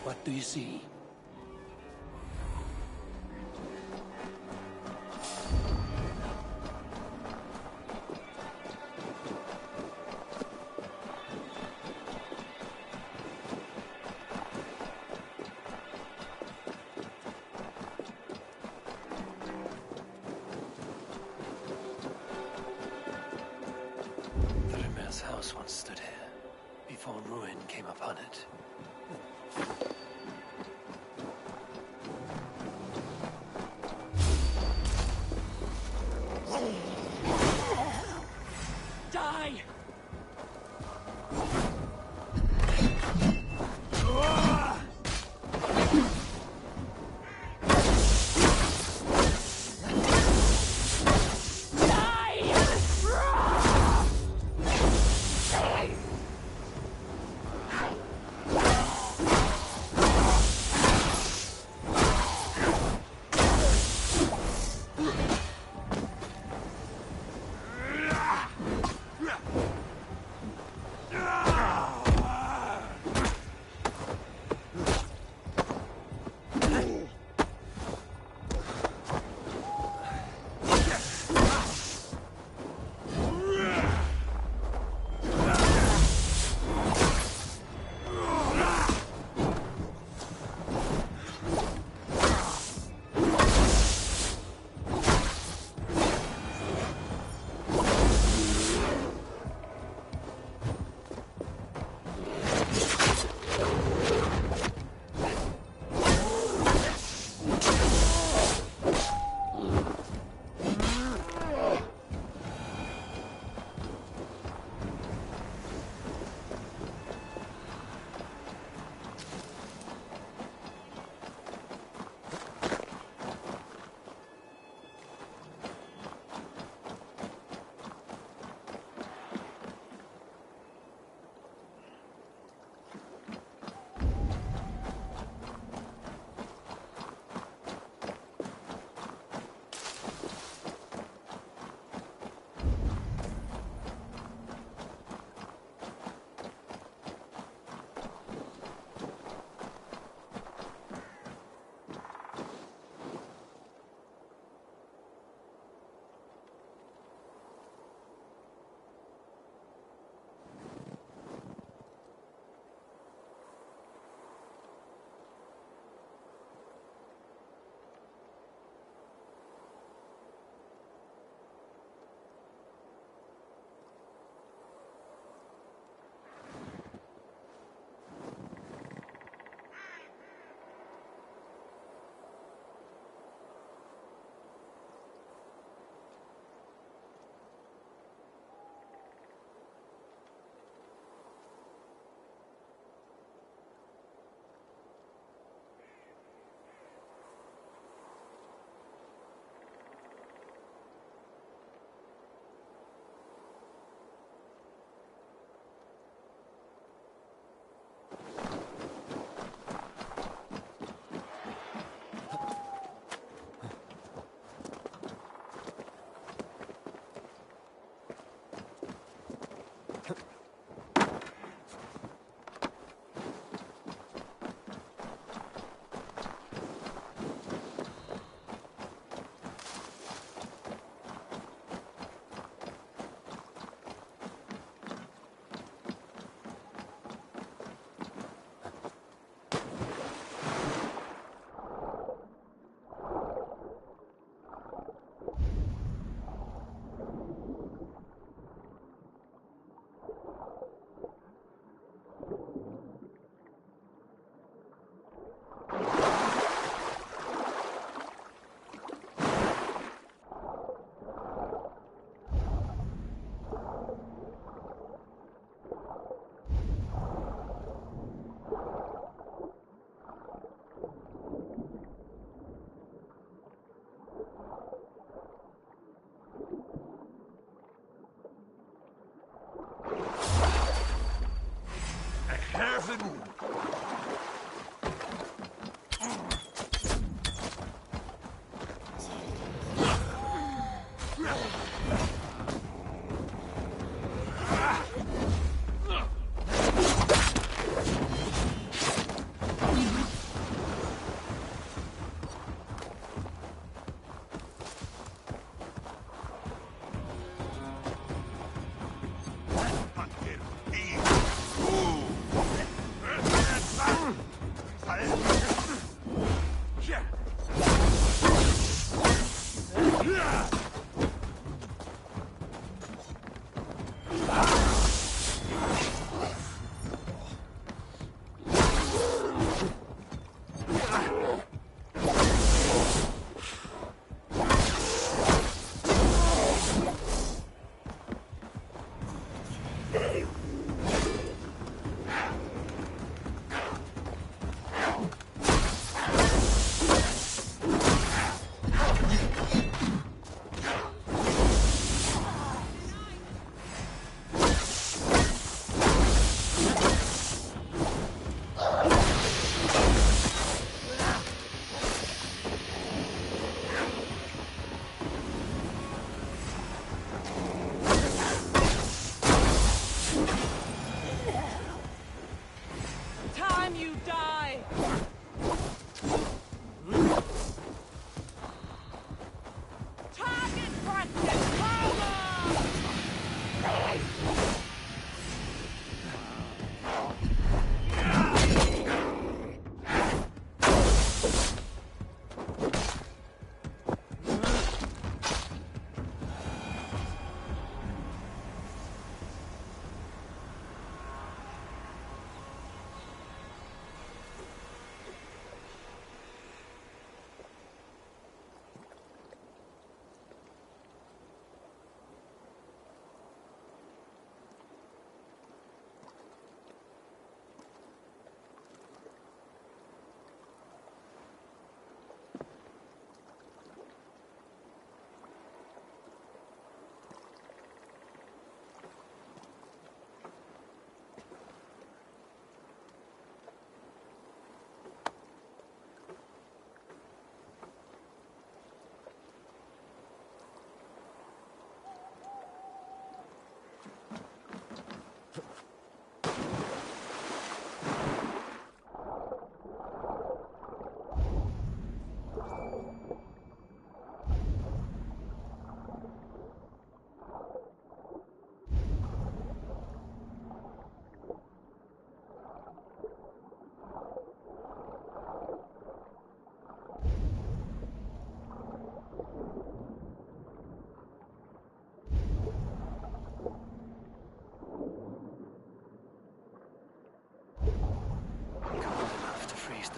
What do you see? The Rimer's house once stood here, before ruin came upon it. Die! Die!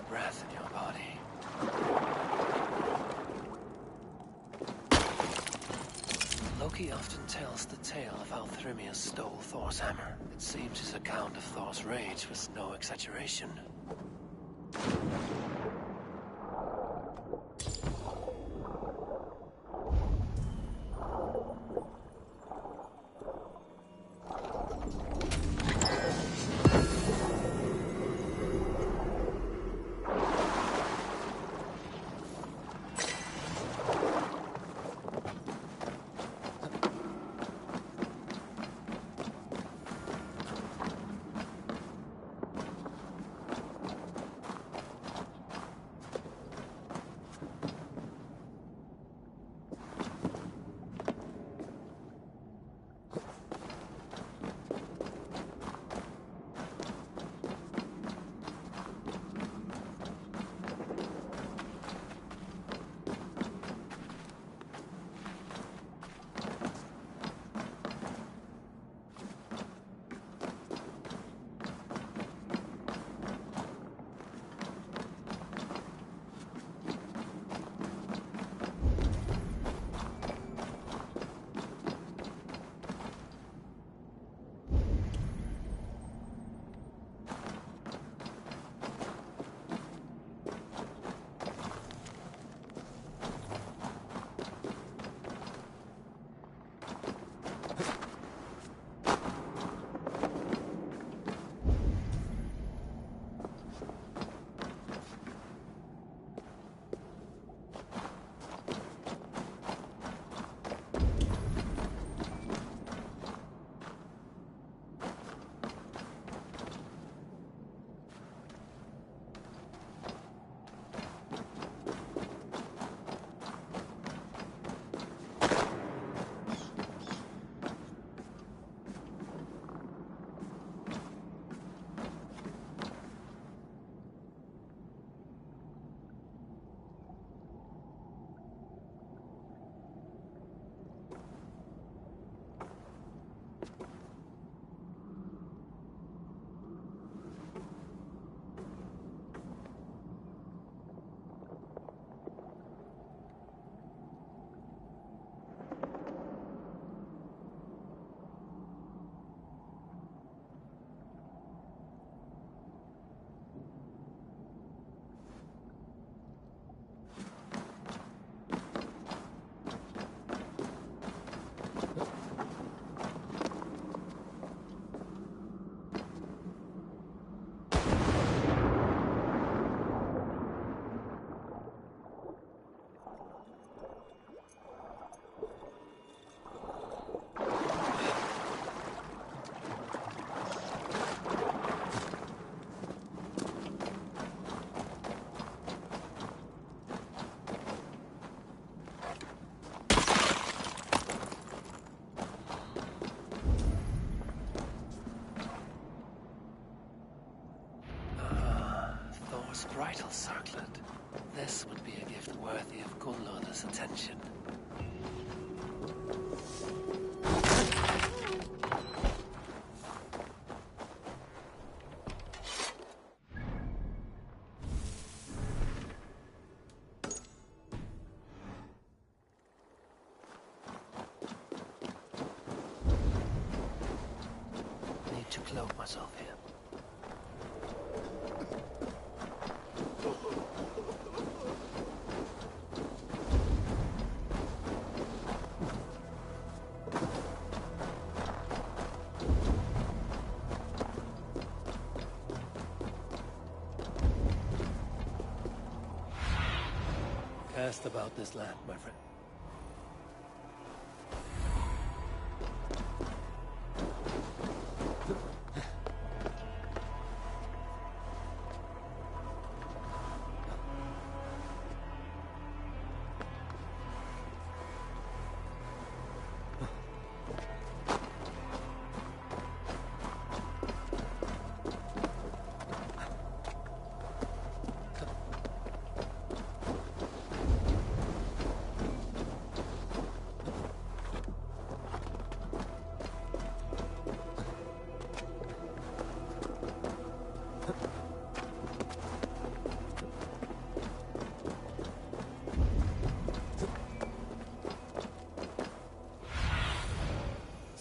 breath in your body. Loki often tells the tale of how Thrymia stole Thor's hammer. It seems his account of Thor's rage was no exaggeration. God's bridal circlet. This would be a gift worthy of Gunlodr's attention. To cloak myself here. Cast about this land, my friend.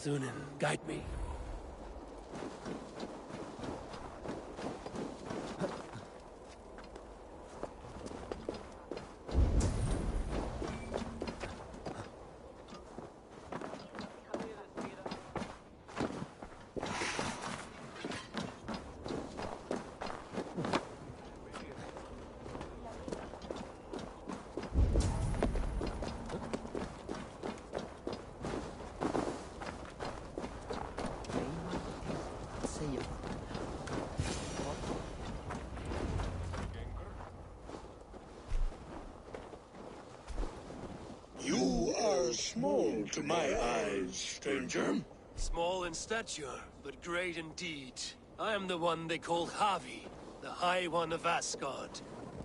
Sunan, guide me. You are small to my eyes, stranger. Small in stature, but great in deed. I am the one they call Havi, the High One of Asgard.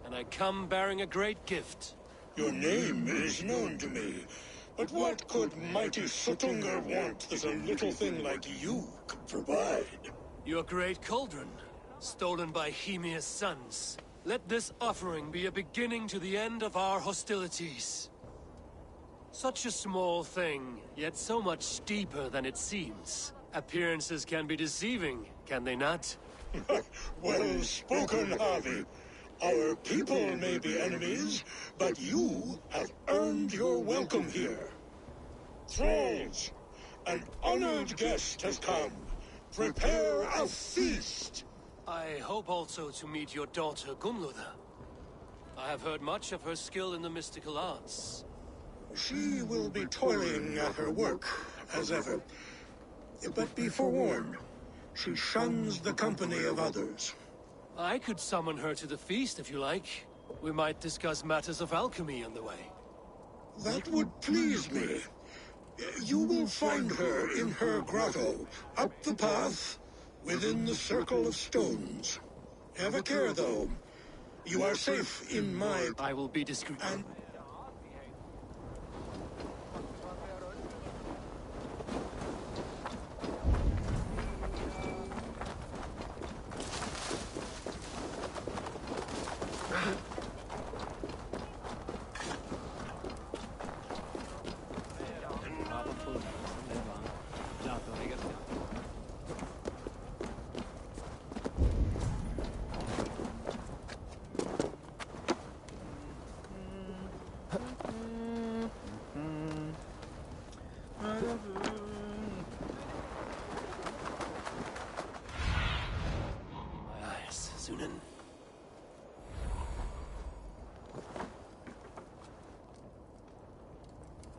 And I come bearing a great gift. Your name is known to me. But what could mighty Suttungr want that a little thing like you could provide? Your great cauldron, stolen by Hymir's sons. Let this offering be a beginning to the end of our hostilities. Such a small thing, yet so much deeper than it seems. Appearances can be deceiving, can they not? Well spoken, Havi. Our people may be enemies, but you have earned your welcome here. Thralls, an honored guest has come. Prepare a feast. I hope also to meet your daughter Gunlodr. I have heard much of her skill in the mystical arts. She will be toiling at her work, as ever. But be forewarned, she shuns the company of others. I could summon her to the feast if you like. We might discuss matters of alchemy on the way. That would please me. You will find her in her grotto, up the path, within the circle of stones. Have a care, though. You are safe in my... I will be discreet. And...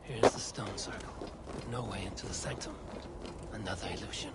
Here's the stone circle. No way into the sanctum. Another illusion.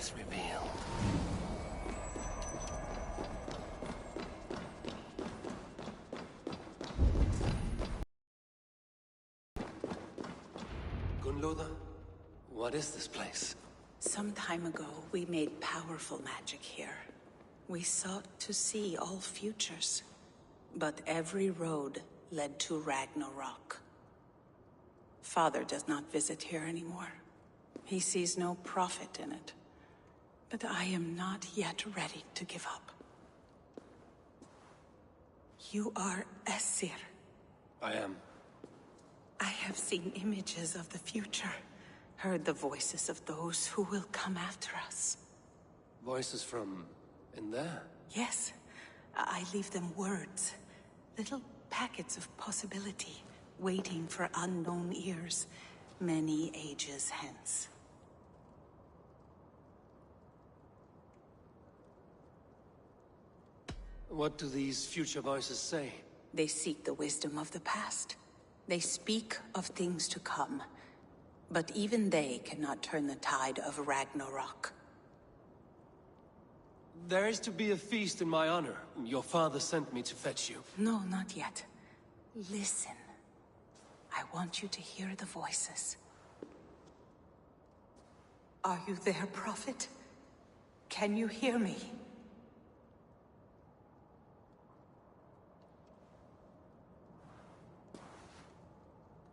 is revealed. Gunloda, what is this place? Some time ago, we made powerful magic here. We sought to see all futures. But every road led to Ragnarok. Father does not visit here anymore. He sees no profit in it. But I am not yet ready to give up. You are Esir. I am. I have seen images of the future. Heard the voices of those who will come after us. Voices from in there? Yes. I leave them words. Little packets of possibility, waiting for unknown ears, many ages hence. What do these future voices say? They seek the wisdom of the past. They speak of things to come. But even they cannot turn the tide of Ragnarok. There is to be a feast in my honor. Your father sent me to fetch you. No, not yet. Listen. I want you to hear the voices. Are you there, Prophet? Can you hear me?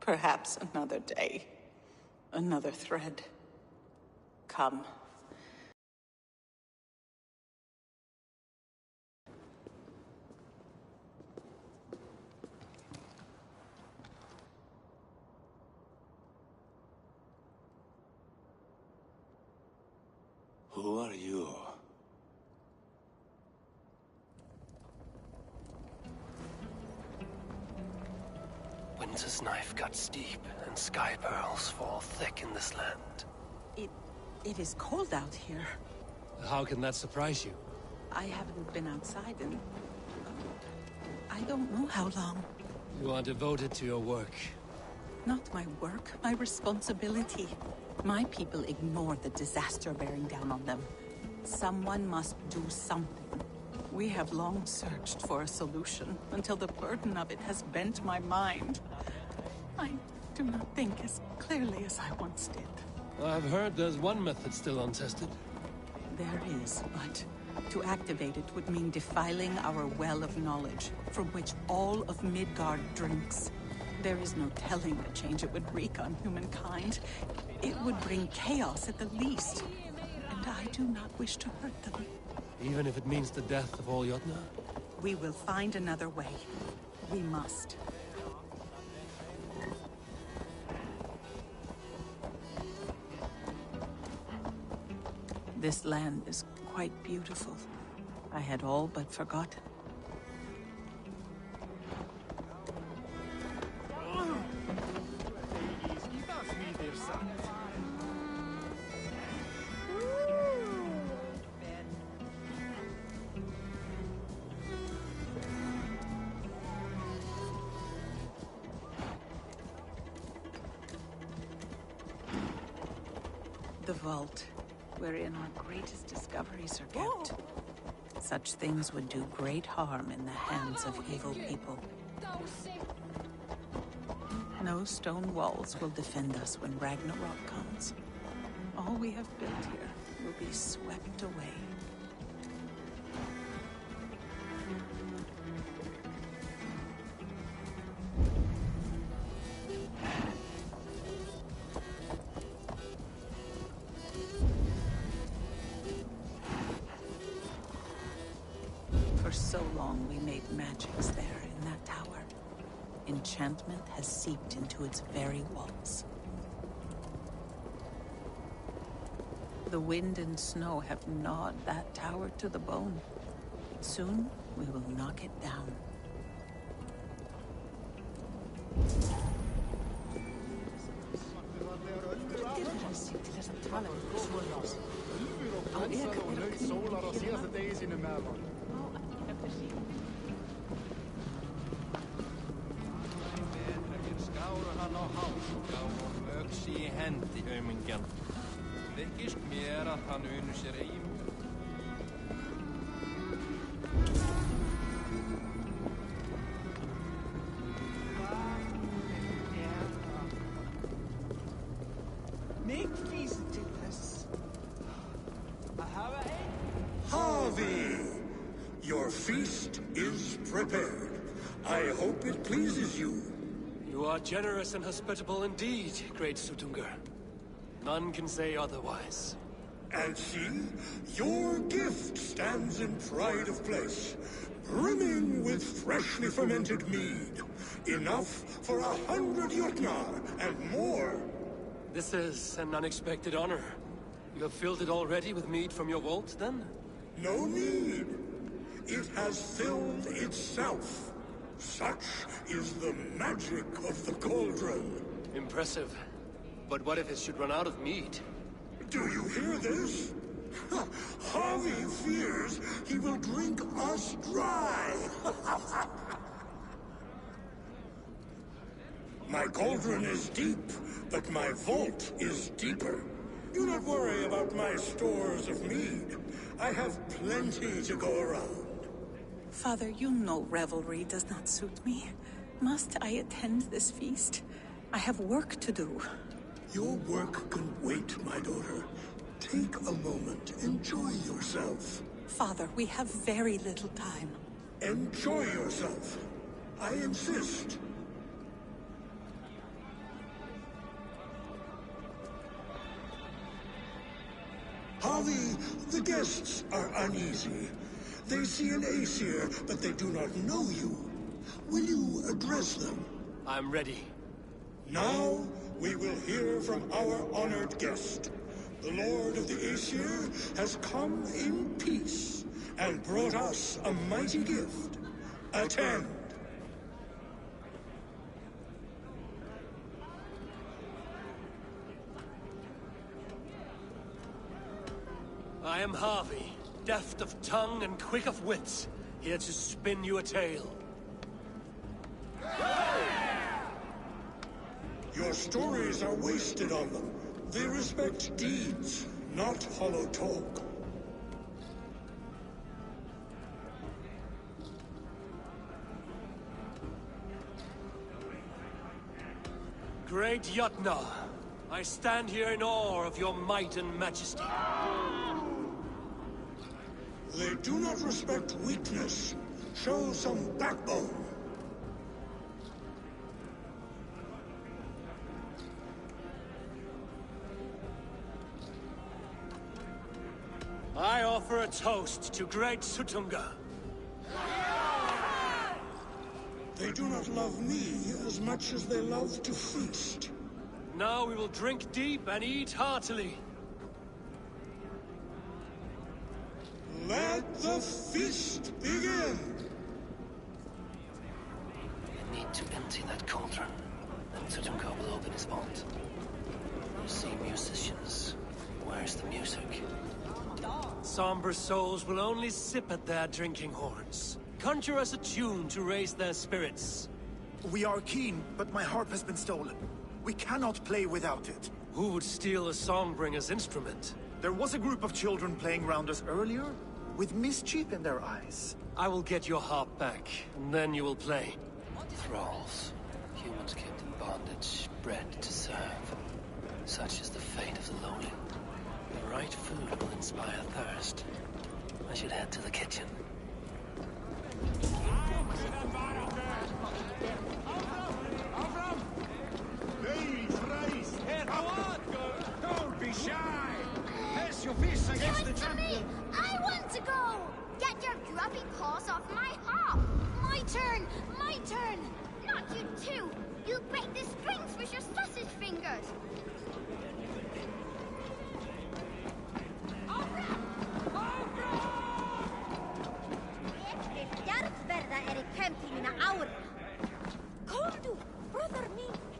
Perhaps another day. Another thread. Come. Who are you? Winter's knife cuts deep, and sky pearls fall thick in this land. It is cold out here. How can that surprise you? I haven't been outside in... I don't know how long. You are devoted to your work. Not my work, my responsibility. My people ignore the disaster bearing down on them. Someone must do something. We have long searched for a solution, until the burden of it has bent my mind. I do not think as clearly as I once did. I've heard there's one method still untested. There is, but to activate it would mean defiling our well of knowledge, from which all of Midgard drinks. There is no telling the change it would wreak on humankind. It would bring chaos at the least. And I do not wish to hurt them. Even if it means the death of all Jotnar? We will find another way. We must. This land is quite beautiful. I had all but forgotten. The vault, wherein our greatest discoveries are kept. Such things would do great harm in the hands of evil people. No stone walls will defend us when Ragnarok comes. All we have built here will be swept away. For so long we made magics there in that tower. Enchantment has seeped into its very walls. The wind and snow have gnawed that tower to the bone. Soon we will knock it down. þykist mér að hann unu sér eigin. Harvey! Your feast is prepared. I hope it pleases you. You are generous and hospitable indeed, great Sutungur. None can say otherwise. And see, your gift stands in pride of place, brimming with freshly fermented mead. Enough for 100 Jotnar and more. This is an unexpected honor. You have filled it already with mead from your vault, then? No need. It has filled itself. Such is the magic of the cauldron. Impressive. But what if it should run out of mead? Do you hear this? Harvey fears he will drink us dry. My cauldron is deep, but my vault is deeper. Do not worry about my stores of mead. I have plenty to go around. Father, you know revelry does not suit me. Must I attend this feast? I have work to do. Your work can wait, my daughter. Take a moment. Enjoy yourself. Father, we have very little time. Enjoy yourself. I insist. Harvey, the guests are uneasy. They see an Aesir, but they do not know you. Will you address them? I'm ready. Now, we will hear from our honored guest. The Lord of the Aesir has come in peace and brought us a mighty gift. Attend. I am Harvey, deft of tongue and quick of wits, here to spin you a tale. Your stories are wasted on them. They respect deeds, not hollow talk. Great Jotnar, I stand here in awe of your might and majesty. They do not respect weakness. Show some backbone. I offer a toast to great Sutunga. They do not love me as much as they love to feast. Now we will drink deep and eat heartily. Let the feast begin! We need to empty that cauldron, and Sutunga will open his vault. You see musicians. Where's the music? Somber souls will only sip at their drinking horns. Conjure us a tune to raise their spirits. We are keen, but my harp has been stolen. We cannot play without it. Who would steal a songbringer's instrument? There was a group of children playing round us earlier, with mischief in their eyes. I will get your harp back, and then you will play. Thralls. Humans kept in bondage, bred to serve. Such is the fate of the lowly. The right food will inspire thirst. I should head to the kitchen. Don't be shy! Press your fists against the champion! I want to go! Get your grubby paws off my harp! My turn! My turn! Not you too! You'll break the strings with your sausage fingers!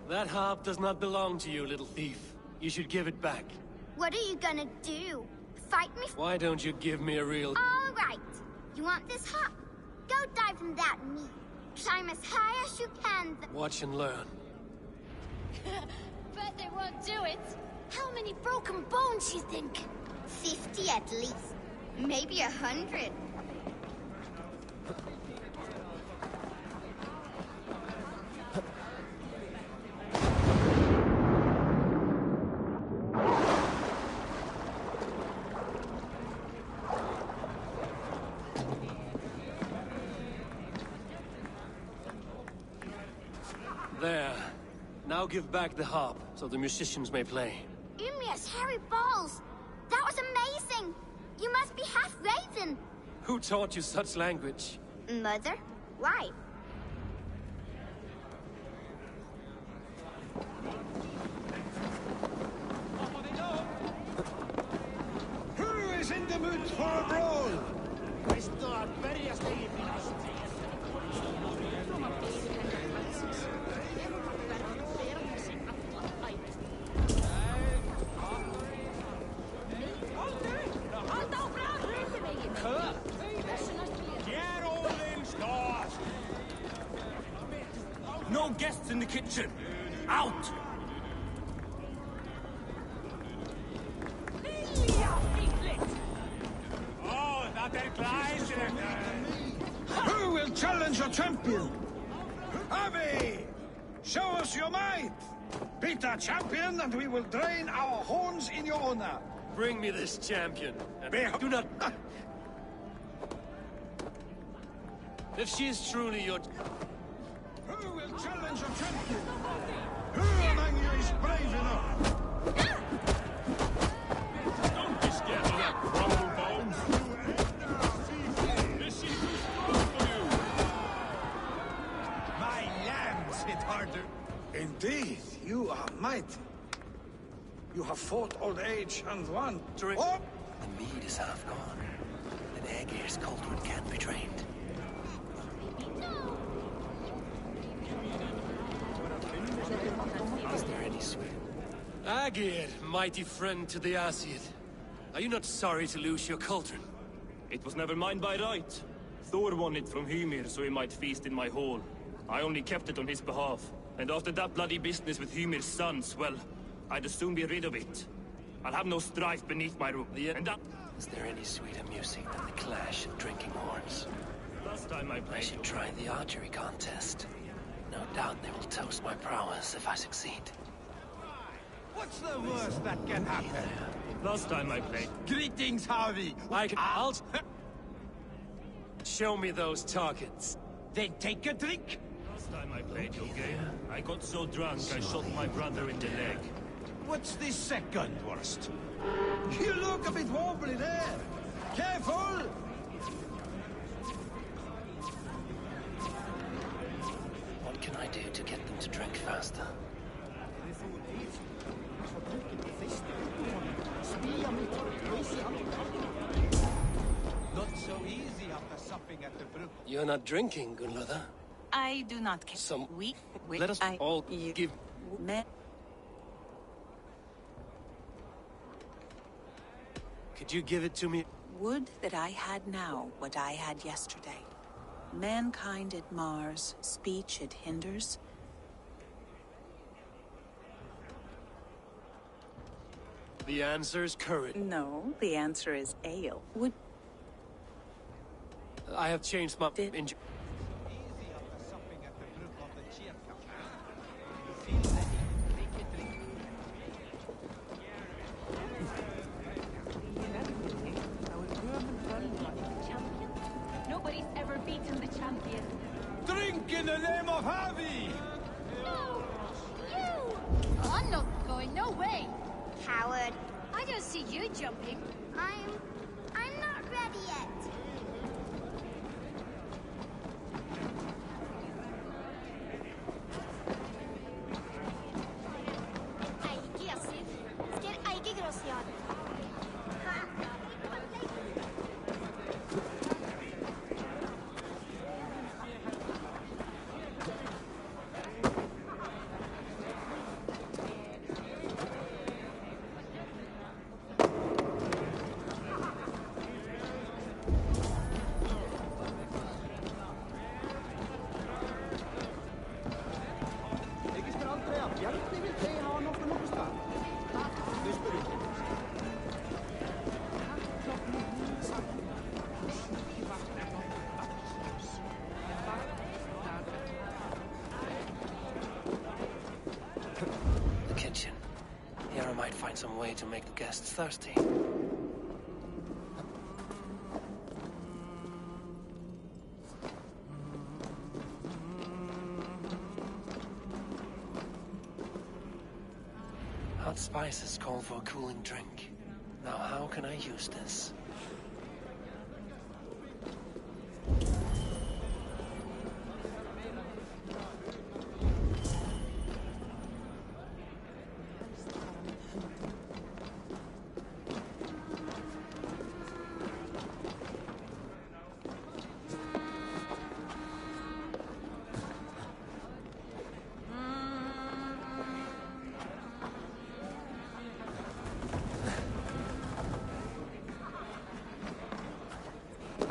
That harp does not belong to you, little thief. You should give it back. What are you gonna do? Fight me? Why don't you give me a real... All right. You want this harp? Go dive from that meat. Climb as high as you can. Watch and learn. But they won't do it. How many broken bones, you think? 50 at least. Maybe 100. There. Now give back the harp, so the musicians may play. Ymir's hairy balls! That was amazing! You must be half Raven! Who taught you such language? Mother? Why? Who is in the mood for a brawl? No guests in the kitchen! Out! Who will challenge your champion? Harvey! Show us your might! Beat our champion and we will drain our horns in your honor. Bring me this champion. And do not... If she is truly your... Who will challenge your champion? Who among you is brave enough? Don't be scared of that crumble bones. This is good for you. My lambs hit harder. Indeed, you are mighty. You have fought old age and won. Oh! The mead is half gone, and Aegir's cauldron can't be drained. Is there any sweet? Aegir, mighty friend to the Aesir. Are you not sorry to lose your cauldron? It was never mine by right. Thor won it from Hymir so he might feast in my hall. I only kept it on his behalf. And after that bloody business with Hymir's sons, well, I'd as soon be rid of it. I'll have no strife beneath my roof. And that... Is there any sweeter music than the clash of drinking horns? Last time I played... I should try the archery contest. No doubt they will toast my prowess if I succeed. What's the worst that can happen? Last time I played... Greetings, Harvey! I'll... Show me those targets. Then take a drink. Last time I played your game, I got so drunk I shot my brother in the leg. What's the second worst? You look a bit wobbly there. Careful! What can I do to get them to drink faster? Not so easy after supping at the brook. You're not drinking, Gunlother. I do not care. Let us all give... Could you give it to me? Would that I had now what I had yesterday. Mankind it mars, speech it hinders. The answer is courage. No, the answer is ale. Would... I have changed my... Nobody's ever beaten the champion. Drink in the name of Harvey! No! You! I'm not going, no way! Coward. I don't see you jumping. I'm not ready yet. way to make the guests thirsty. Hot spices call for a cooling drink. Now how can I use this?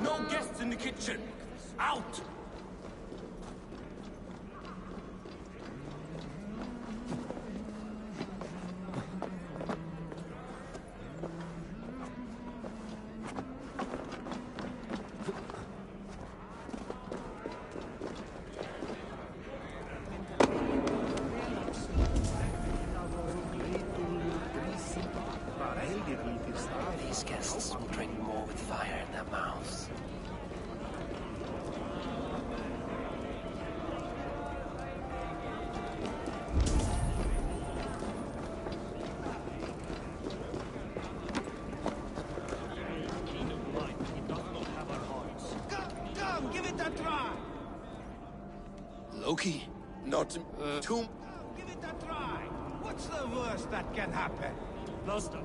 No guests in the kitchen! Out! These guests will drink more with fire in their mouths. Come, give it a try! Loki, not too... Give it a try! What's the worst that can happen? Bluster.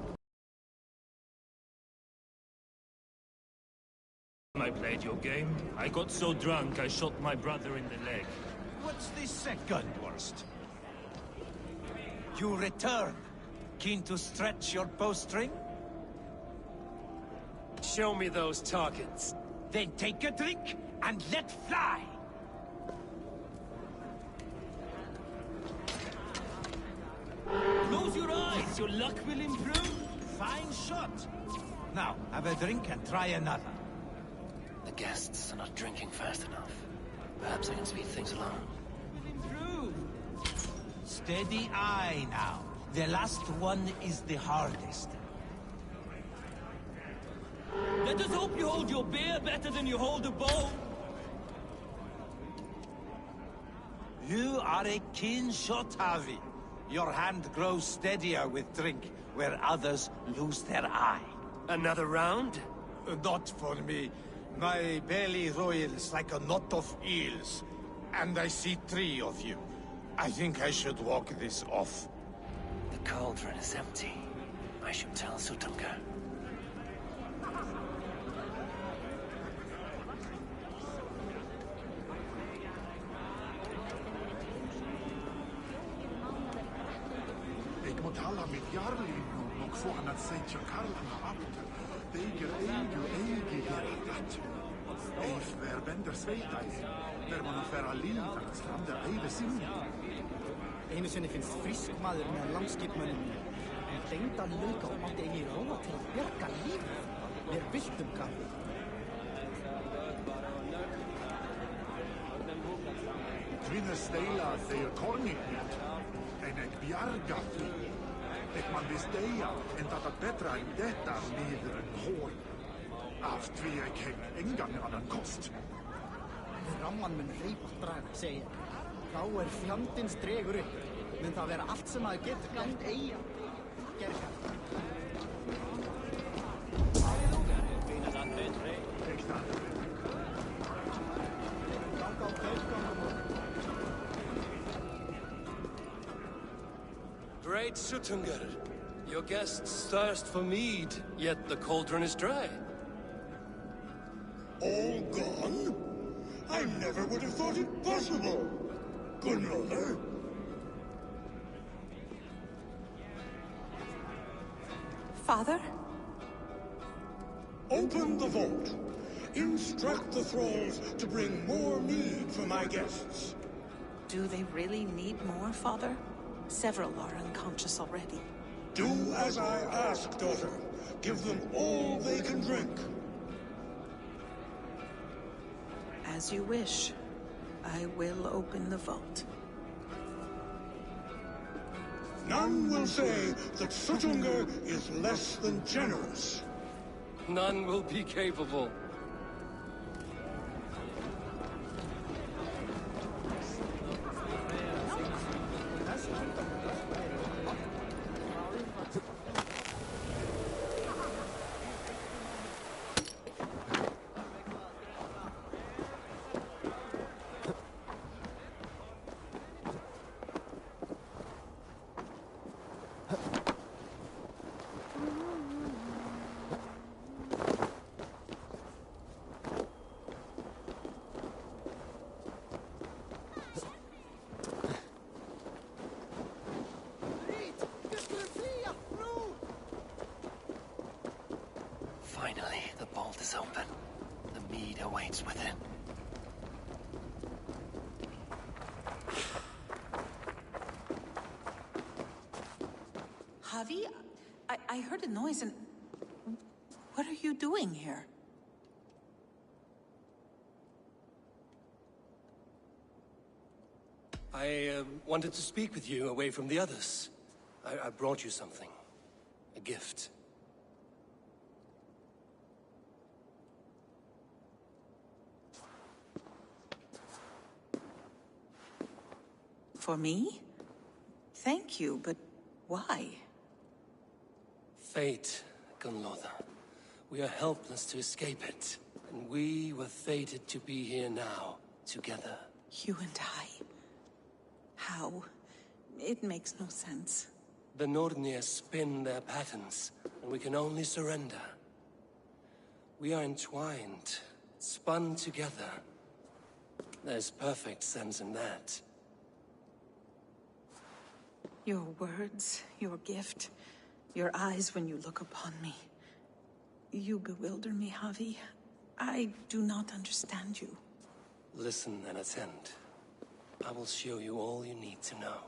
I played your game. I got so drunk I shot my brother in the leg. What's the second worst? You return. Keen to stretch your bowstring? Show me those targets. Then take a drink and let fly! Close your eyes, your luck will improve. Fine shot. Now, have a drink and try another. The guests are not drinking fast enough. Perhaps I can speed things along. Improve. Steady eye now. The last one is the hardest. Let us hope you hold your beer better than you hold a bow. You are a keen shot, Harvey. Your hand grows steadier with drink, where others lose their eye. Another round? Not for me. My belly roils like a knot of eels. And I see 3 of you. I think I should walk this off. The cauldron is empty. I should tell Sutunga. Ik moet alla mitt jarlin och få han att säga Karlarna abut. Deiger eigi gerat. Eif ver bender sveitai. Ver man að færa líðan strandar eifi sinni. Einu sinni finnst frisk maður með langskipmönnum. En lengdan lauka og mátti eigi róa til að bjarga lífið. Mér viltum kaffi. Kvinner steila þeir kornignit. En ek bjarga því. Ek man visst deia en þetta betra en detta líður en hår. Af því ek hef engan annan kost. Ramman mun reypa draga, segi ég. Þá fjandins dregur upp. Mun það vera allt sem maður getur gert eiga. Gerga. Great Sutungar, your guests thirst for mead, yet the cauldron is dry. All gone? I never would have thought it possible. Gunrother? Father? Open the vault. Instruct the thralls to bring more mead for my guests. Do they really need more, Father? Several are unconscious already. Do as I ask, daughter. Give them all they can drink. As you wish. I will open the vault. None will say that Suttungr is less than generous. None will be capable. Finally, the vault is open. The mead awaits within. Javi, I heard a noise and... What are you doing here? I wanted to speak with you away from the others. I brought you something. A gift. For me? Thank you, but why? Fate, Gunlotha. We are helpless to escape it. And we were fated to be here now, together. You and I? How? It makes no sense. The Nordnir spin their patterns, and we can only surrender. We are entwined, spun together. There's perfect sense in that. Your words, your gift, your eyes when you look upon me. You bewilder me, Javi. I do not understand you. Listen and attend. I will show you all you need to know.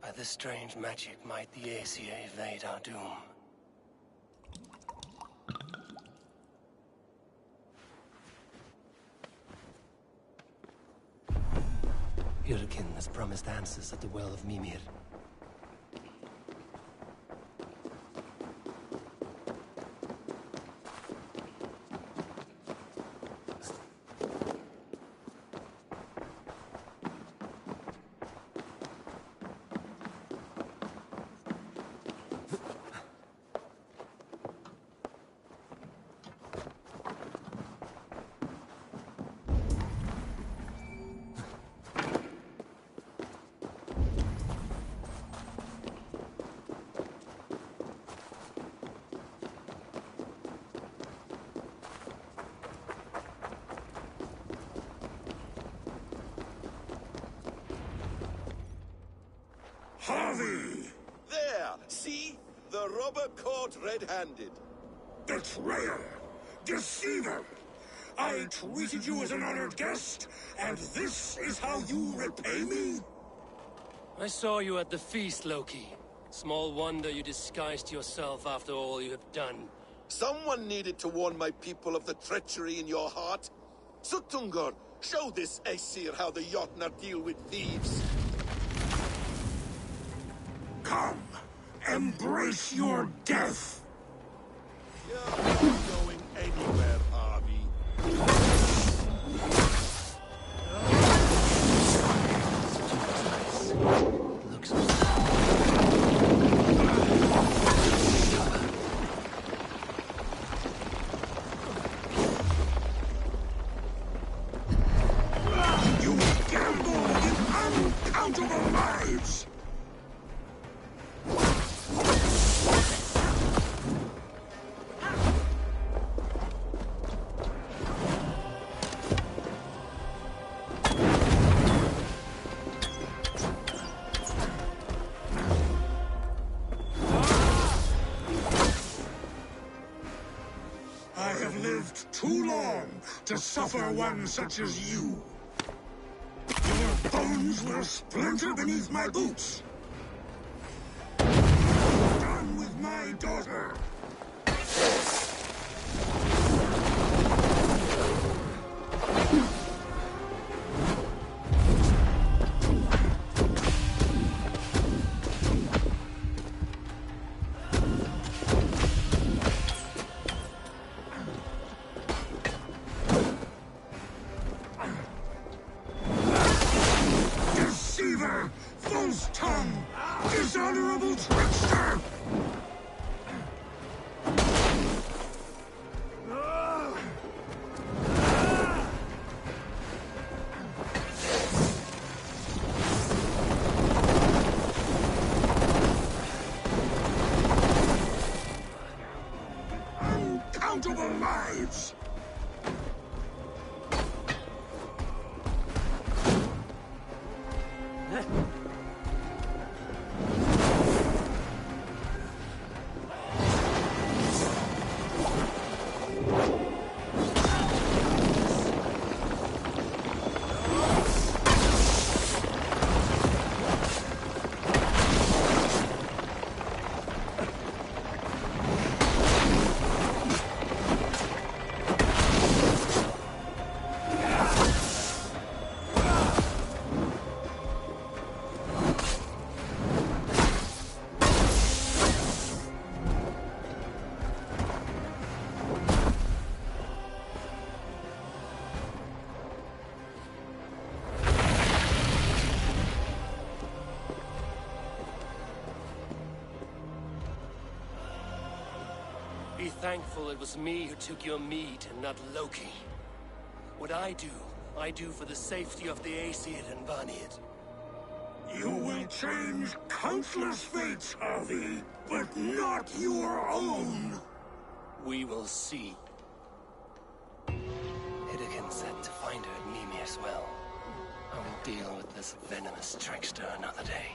By this strange magic might the Aesir evade our doom. Hyrkin has promised answers at the Well of Mimir. Harvey! There! See? The robber caught red-handed. Betrayer! Deceiver! I treated you as an honored guest, and this is how you repay me? I saw you at the feast, Loki. Small wonder you disguised yourself after all you have done. Someone needed to warn my people of the treachery in your heart. Sutungur, show this Aesir how the Jotnar deal with thieves. Come, embrace your death! You're not going anywhere, Harvey. You gamble with uncountable lives! I have lived too long to suffer one such as you. Your bones will splinter beneath my boots. Done with my daughter. Deceiver! False tongue! Dishonorable trickster! Uncountable lives! Be thankful it was me who took your meat and not Loki. What I do for the safety of the Aesir and Vanir. You will change countless fates, Harvey, but not your own. We will see. Hidekin said to find her at Mimir's well. I will deal with this venomous trickster another day.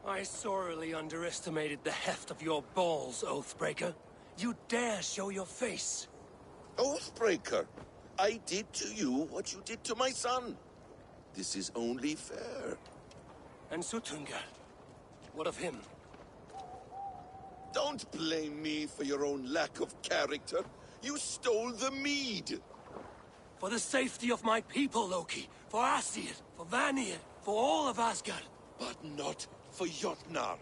I sorely underestimated the heft of your balls, Oathbreaker. You dare show your face. Oathbreaker, I did to you what you did to my son. This is only fair. And Sutunga? What of him? Don't blame me for your own lack of character. You stole the mead. For the safety of my people, Loki. For Aesir, for Vanir, for all of Asgard. But not for Jotnar.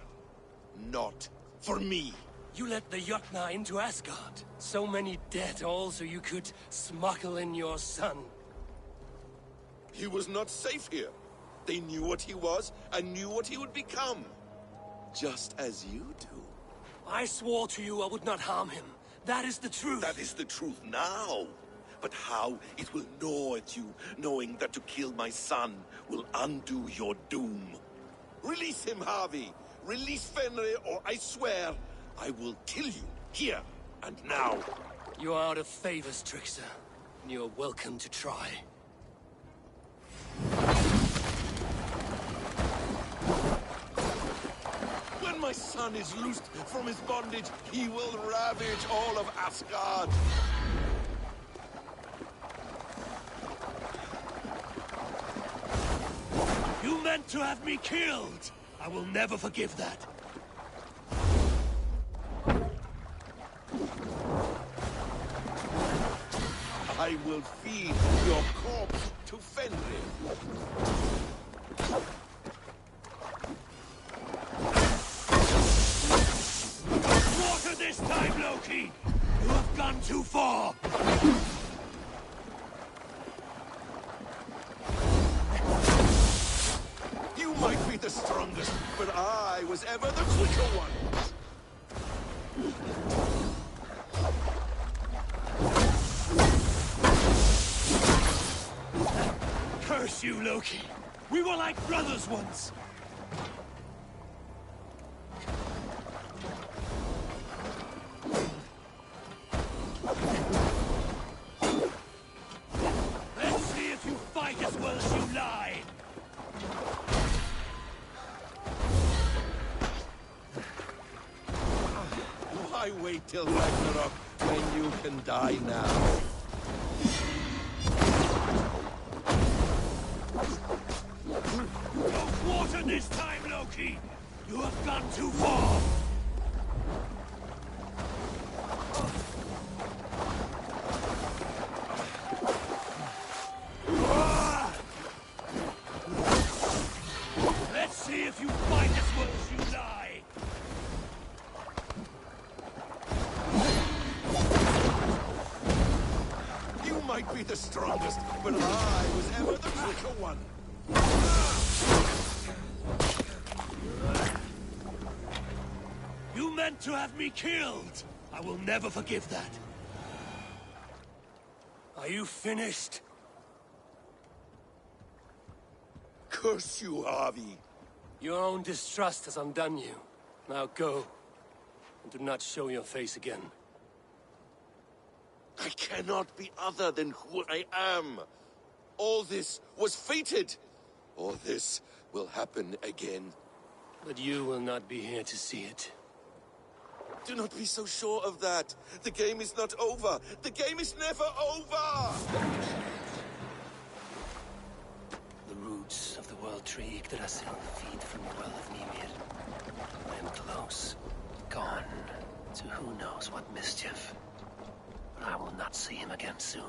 Not for me. You let the Jotnar into Asgard. So many dead, all so you could smuggle in your son. He was not safe here. They knew what he was, and knew what he would become. Just as you do. I swore to you I would not harm him. That is the truth. That is the truth now. But how it will gnaw at you, knowing that to kill my son will undo your doom. Release him, Harvey. Release Fenrir, or I swear, I will kill you, here and now. You are out of favors, trickster. And you're welcome to try. When my son is loosed from his bondage, he will ravage all of Asgard. You meant to have me killed! I will never forgive that. I will feed your corpse to Fenrir. Water this time, Loki! You have gone too far! You might be the strongest, but I was ever the quicker one. Curse you, Loki! We were like brothers once! Let's see if you fight as well as you lie! Why wait till Ragnarok when you can die now? Don't water this time, Loki! You have gone too far! Let's see if you fight as well as you lie! You might be the strongest, but I was ever the quicker one. You meant to have me killed! I will never forgive that. Are you finished? Curse you, Harvey. Your own distrust has undone you. Now go. And do not show your face again. I cannot be other than who I am. All this was fated. All this will happen again. But you will not be here to see it. Do not be so sure of that. The game is not over. The game is never over! The roots of the World Tree Yggdrasil feed from the well of Mimir. I am close. Gone to who knows what mischief. But I will not see him again soon.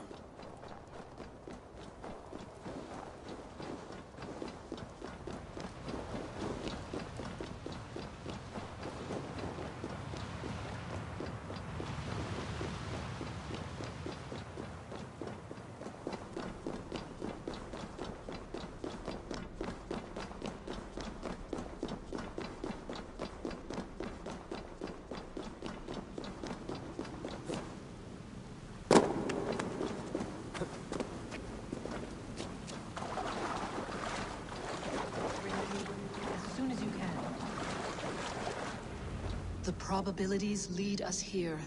The probabilities lead us here.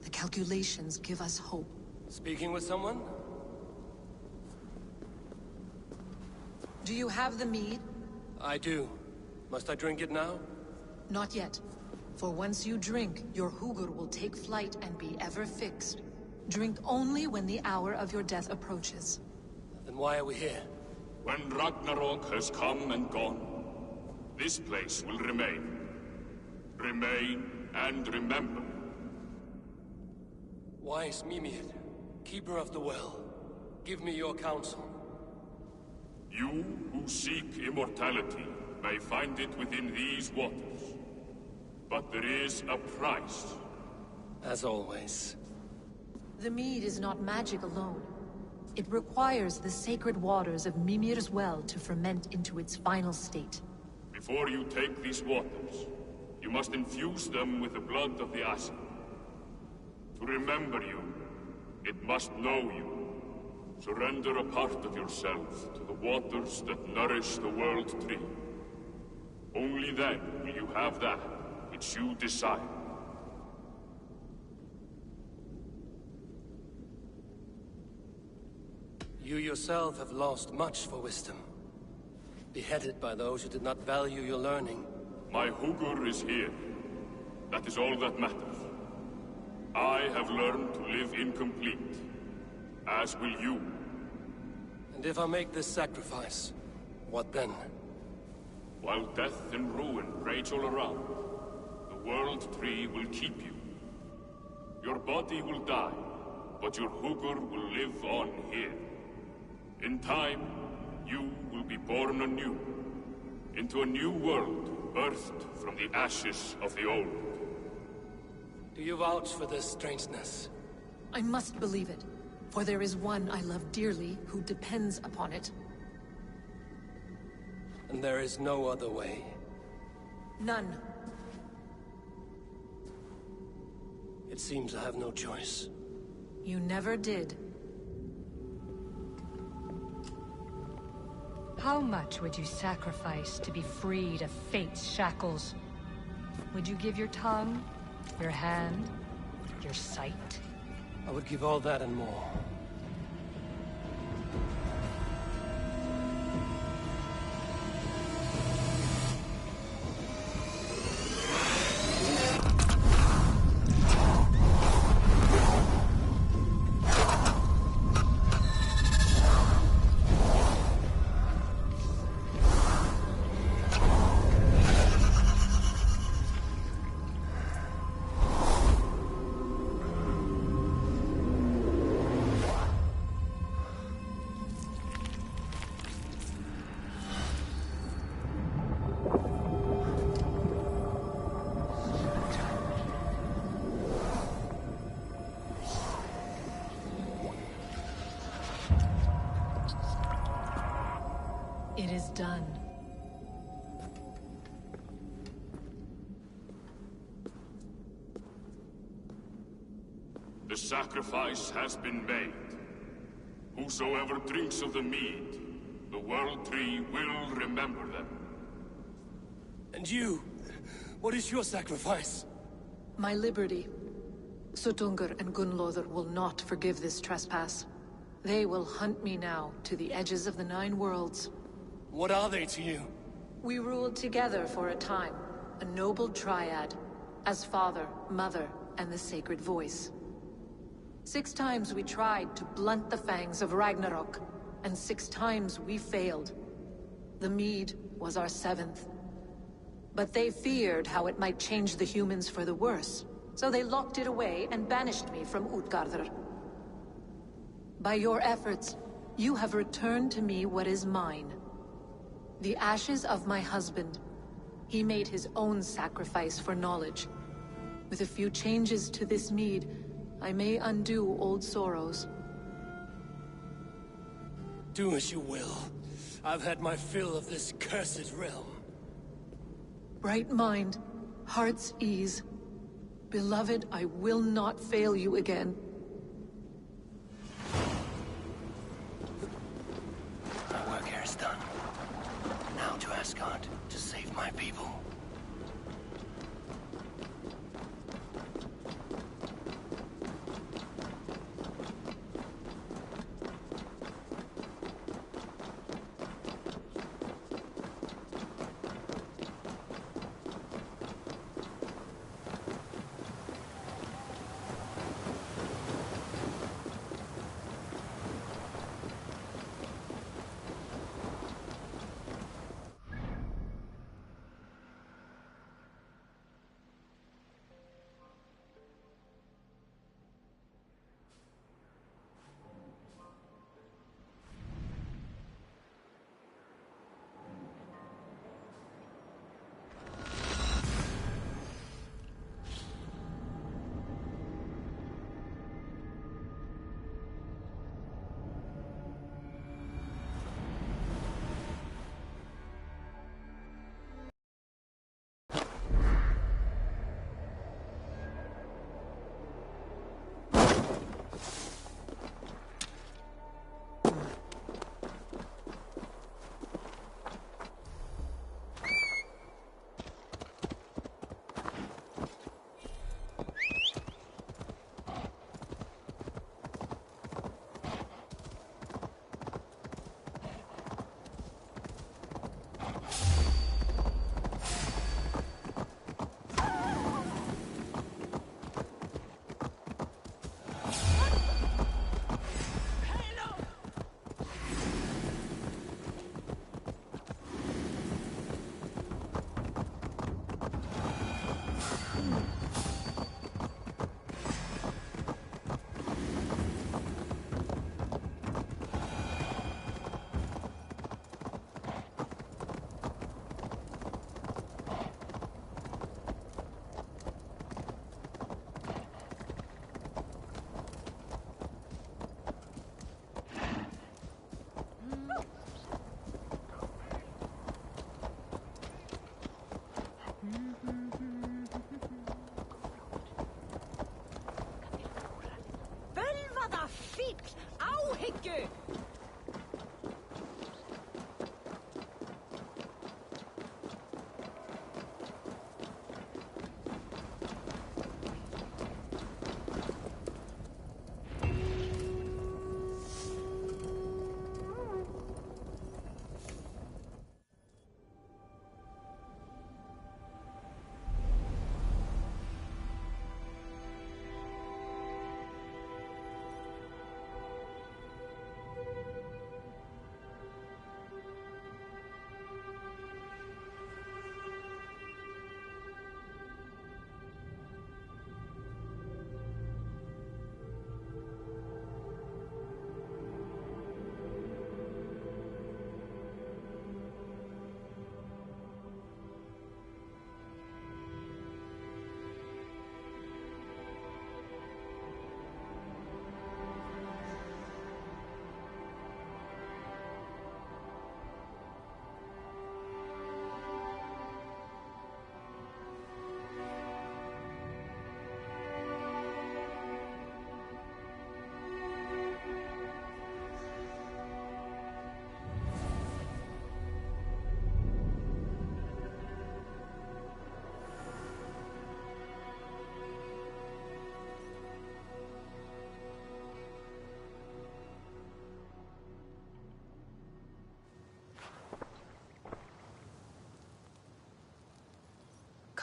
The calculations give us hope. Speaking with someone? Do you have the mead? I do. Must I drink it now? Not yet. For once you drink, your Hugur will take flight and be ever fixed. Drink only when the hour of your death approaches. Then why are we here? When Ragnarok has come and gone, this place will remain. Remain and remember. Wise Mimir, keeper of the well, give me your counsel. You who seek immortality may find it within these waters. But there is a price. As always. The mead is not magic alone. It requires the sacred waters of Mimir's well to ferment into its final state. Before you take these waters, you must infuse them with the blood of the Ashen. To remember you, it must know you. Surrender a part of yourself to the waters that nourish the World Tree. Only then will you have that which you desire. You yourself have lost much for wisdom. Beheaded by those who did not value your learning. My Hugur is here. That is all that matters. I have learned to live incomplete. As will you. And if I make this sacrifice, what then? While death and ruin rage all around, the World Tree will keep you. Your body will die, but your Hugur will live on here. In time, you will be born anew, into a new world, birthed from the ashes of the old. Do you vouch for this strangeness? I must believe it, for there is one I love dearly who depends upon it. And there is no other way? None. It seems I have no choice. You never did. How much would you sacrifice to be freed of fate's shackles? Would you give your tongue, your hand, your sight? I would give all that and more. It is done. The sacrifice has been made. Whosoever drinks of the mead, the World Tree will remember them. And you? What is your sacrifice? My liberty. Suttungr and Gunnlóðr will not forgive this trespass. They will hunt me now to the edges of the Nine Worlds. What are they to you? We ruled together for a time, a noble triad, as father, mother, and the sacred voice. 6 times we tried to blunt the fangs of Ragnarok, and 6 times we failed. The mead was our 7th. But they feared how it might change the humans for the worse, so they locked it away and banished me from Utgardr. By your efforts, you have returned to me what is mine. The ashes of my husband. He made his own sacrifice for knowledge. With a few changes to this mead, I may undo old sorrows. Do as you will. I've had my fill of this cursed realm. Bright mind, heart's ease. Beloved, I will not fail you again. My work here is done. Now to Asgard to save my people.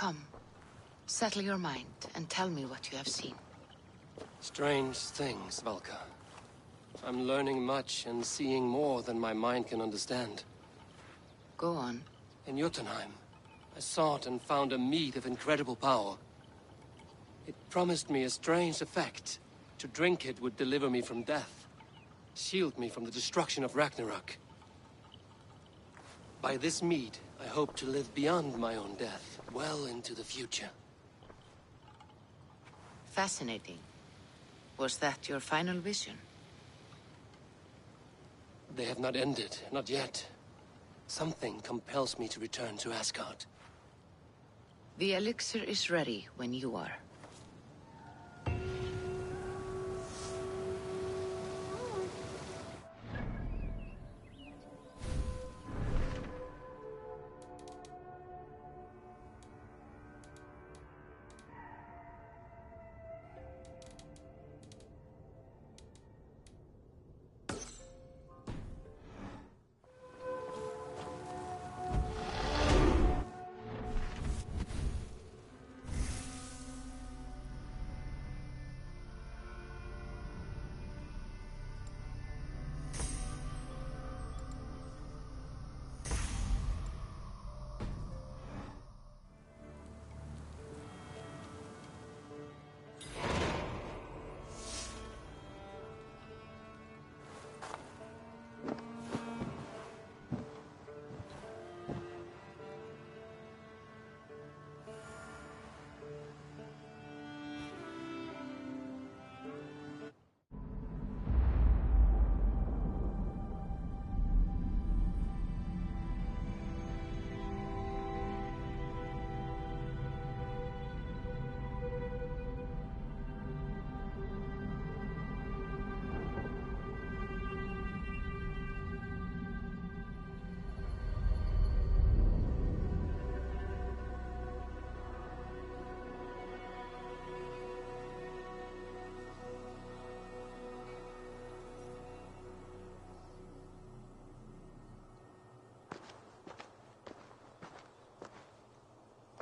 Come, settle your mind and tell me what you have seen. Strange things, Valka. I'm learning much and seeing more than my mind can understand. Go on. In Jotunheim, I sought and found a mead of incredible power. It promised me a strange effect. To drink it would deliver me from death, shield me from the destruction of Ragnarok. By this mead, I hope to live beyond my own death, well into the future. Fascinating. Was that your final vision? They have not ended, not yet. Something compels me to return to Asgard. The elixir is ready when you are.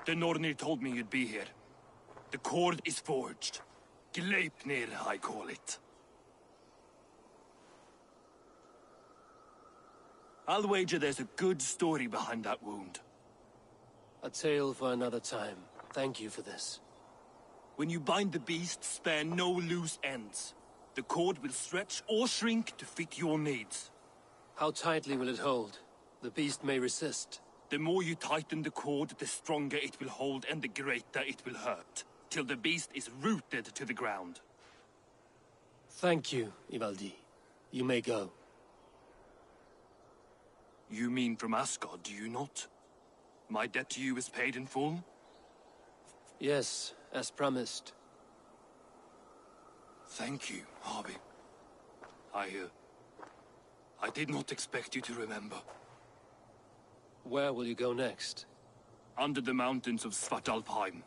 The Nornir told me you'd be here. The cord is forged. Gleipnir, I call it. I'll wager there's a good story behind that wound. A tale for another time. Thank you for this. When you bind the beast, spare no loose ends. The cord will stretch or shrink to fit your needs. How tightly will it hold? The beast may resist. The more you tighten the cord, the stronger it will hold and the greater it will hurt, till the beast is rooted to the ground. Thank you, Ivaldi. You may go. You mean from Asgard, do you not? My debt to you is paid in full? Yes, as promised. Thank you, Harvey. I did not expect you to remember. Where will you go next? Under the mountains of Svartalfheim.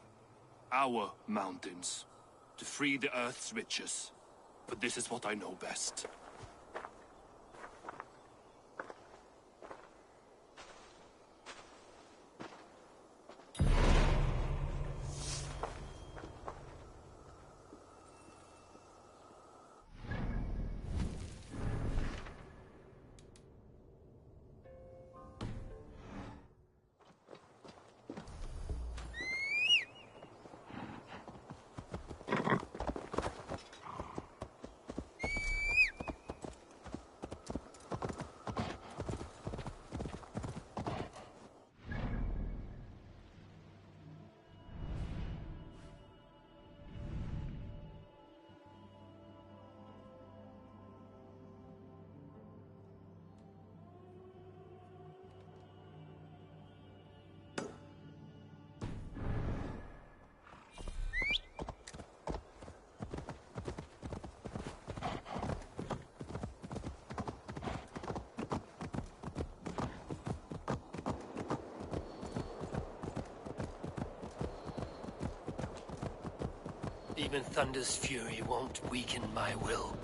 Our mountains. To free the Earth's riches. But this is what I know best. Even Thunder's fury won't weaken my will.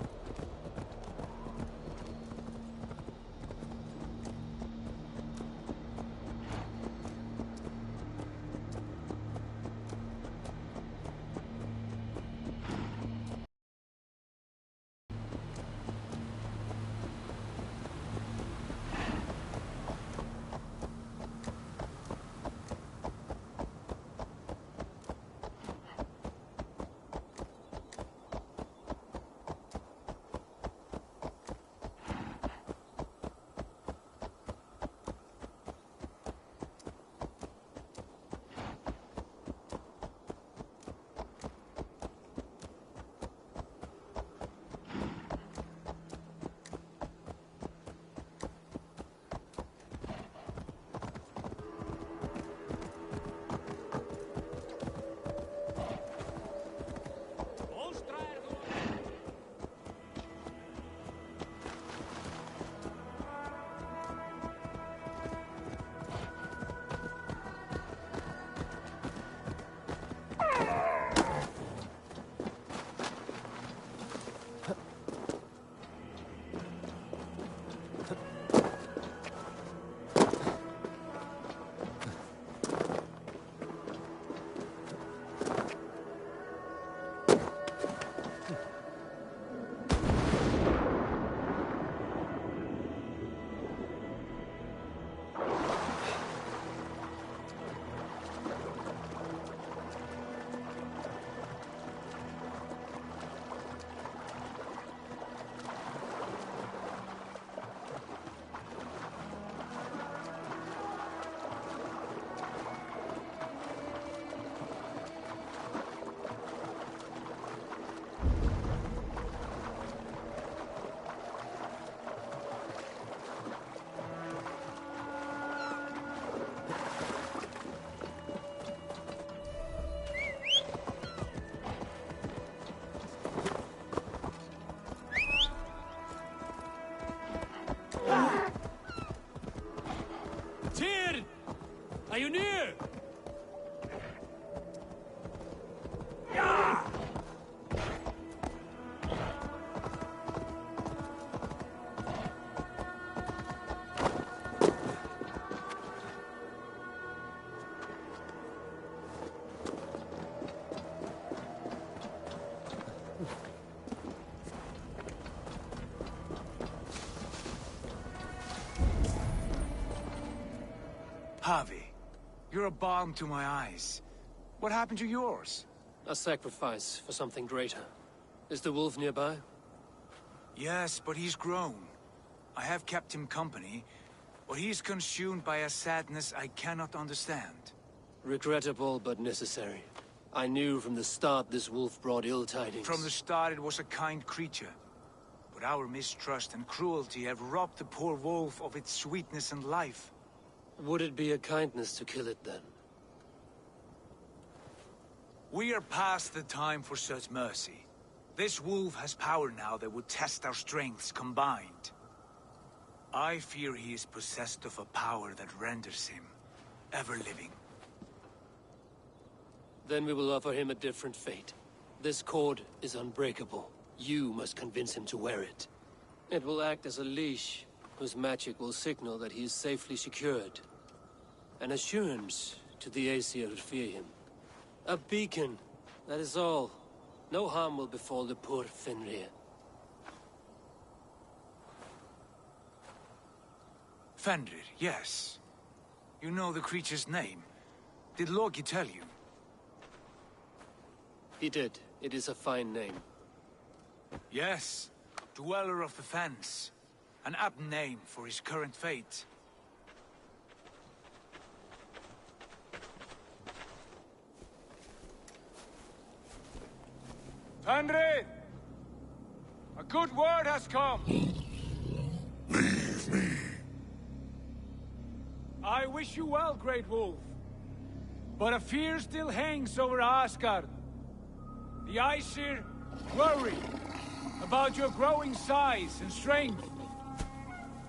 here! Javi, you're a balm to my eyes. What happened to yours? A sacrifice for something greater. Is the wolf nearby? Yes, but he's grown. I have kept him company, but he's consumed by a sadness I cannot understand. Regrettable, but necessary. I knew from the start this wolf brought ill tidings. From the start it was a kind creature. But our mistrust and cruelty have robbed the poor wolf of its sweetness and life. Would it be a kindness to kill it, then? We are past the time for such mercy. This wolf has power now that would test our strengths combined. I fear he is possessed of a power that renders him ever-living. Then we will offer him a different fate. This cord is unbreakable. You must convince him to wear it. It will act as a leash, whose magic will signal that he is safely secured. An assurance to the Aesir who fear him. A beacon, that is all. No harm will befall the poor Fenrir. Fenrir, yes. You know the creature's name. Did Loki tell you? He did. It is a fine name. Yes. Dweller of the Fens. An apt name for his current fate. Fenrir! A good word has come! Leave me. I wish you well, Great Wolf. But a fear still hangs over Asgard. The Aesir worry about your growing size and strength.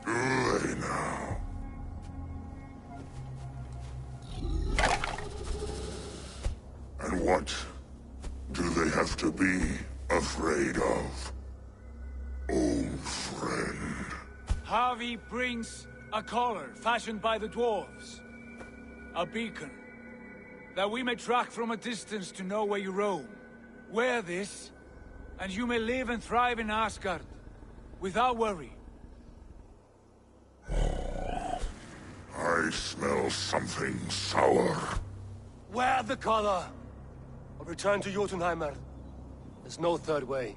Do they now? And what do they have to be afraid of, old friend? Javi brings a collar fashioned by the dwarves. A beacon, that we may track from a distance to know where you roam. Wear this, and you may live and thrive in Asgard, without worry. I smell something sour. Wear the collar! Or return to Jotunheimer. There's no third way.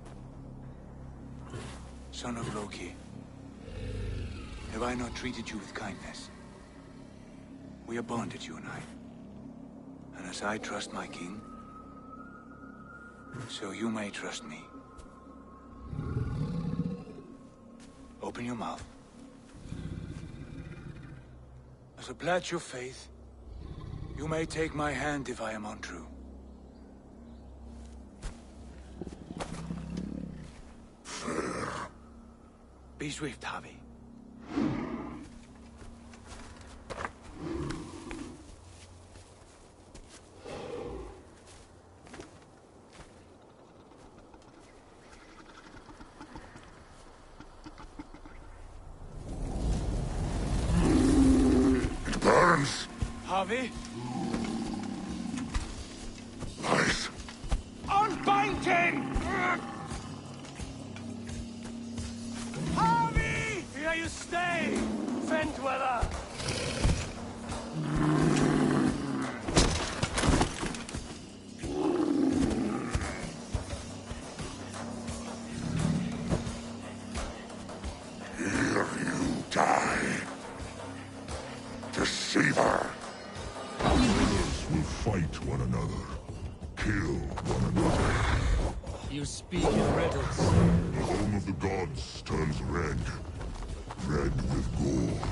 Son of Loki, have I not treated you with kindness? We are bonded, you and I. And as I trust my king, so you may trust me. Open your mouth. As a pledge of faith, you may take my hand if I am untrue. Fair. Be swift, Javi. It burns. Javi? Nice. Unbind him! Javi! Here you stay, Fen Dweller! Here you die. Deceiver. Brothers will fight one another. Kill one another. You speak in riddles. The home of the gods turns red. Red with gore.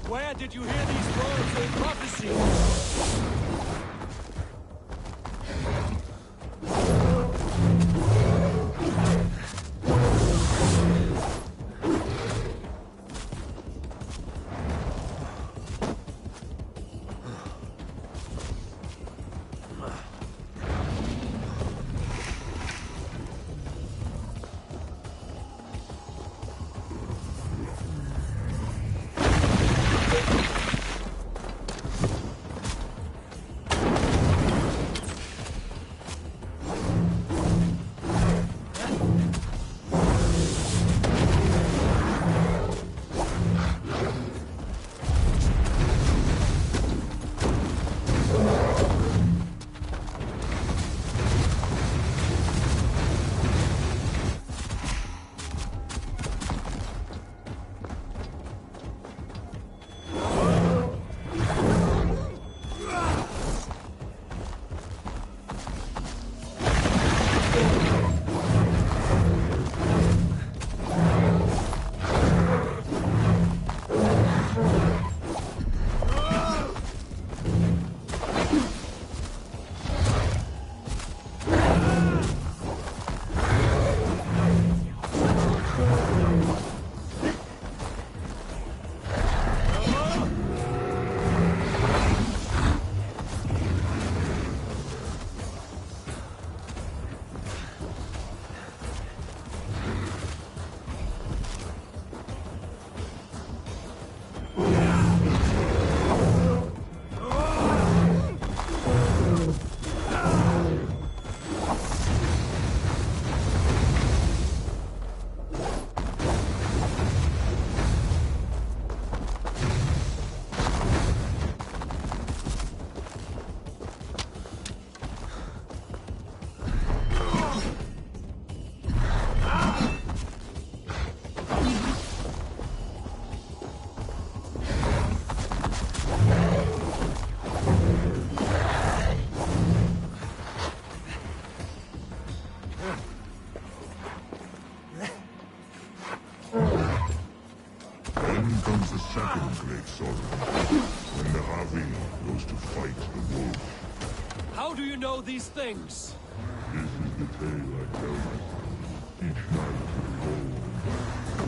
Where did you hear these words of prophecy? Then comes the second great sorrow, when the Ravi goes to fight the wolf. How do you know these things? This is the tale I tell myself each night to behold and die.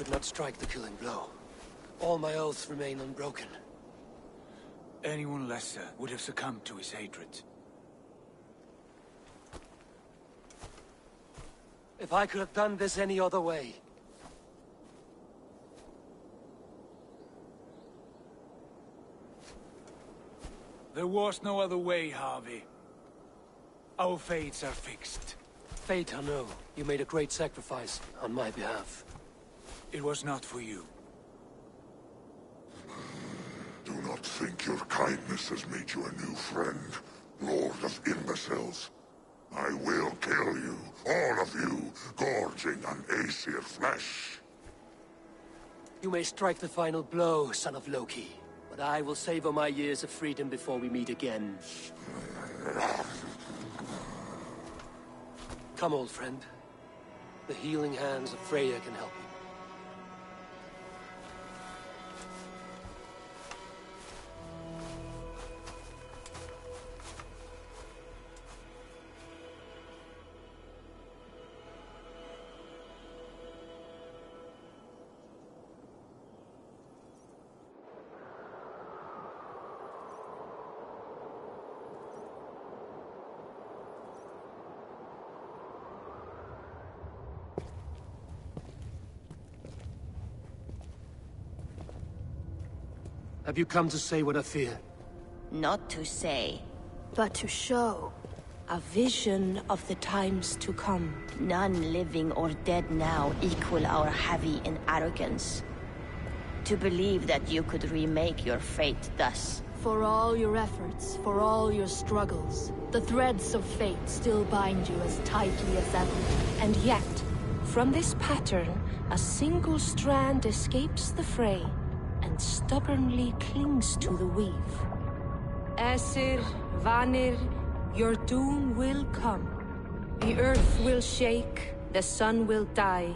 did not strike the killing blow. All my oaths remain unbroken. Anyone lesser would have succumbed to his hatred. If I could have done this any other way. There was no other way, Harvey. Our fates are fixed. Fate, I know. You made a great sacrifice on my behalf. It was not for you. Do not think your kindness has made you a new friend, Lord of Imbeciles. I will kill you, all of you, gorging on Aesir flesh. You may strike the final blow, son of Loki, but I will savor my years of freedom before we meet again. Come, old friend. The healing hands of Freya can help you. Have you come to say what I fear? Not to say, but to show. A vision of the times to come. None living or dead now equal our heavy in arrogance. To believe that you could remake your fate thus. For all your efforts, for all your struggles, the threads of fate still bind you as tightly as ever. And yet, from this pattern, a single strand escapes the fray and stubbornly clings to the weave. Aesir, Vanir, your doom will come. The earth will shake, the sun will die.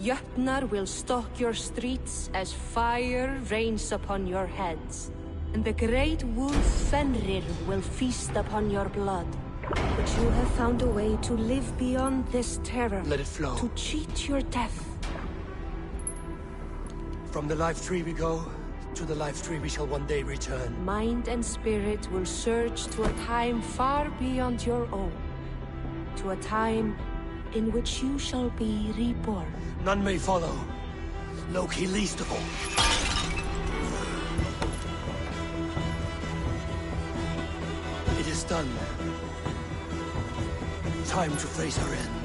Jötnar will stalk your streets as fire rains upon your heads. And the great wolf Fenrir will feast upon your blood. But you have found a way to live beyond this terror. Let it flow. To cheat your death. From the life tree we go, to the life tree we shall one day return. Mind and spirit will surge to a time far beyond your own. To a time in which you shall be reborn. None may follow. Loki least of all. It is done. Time to face our end.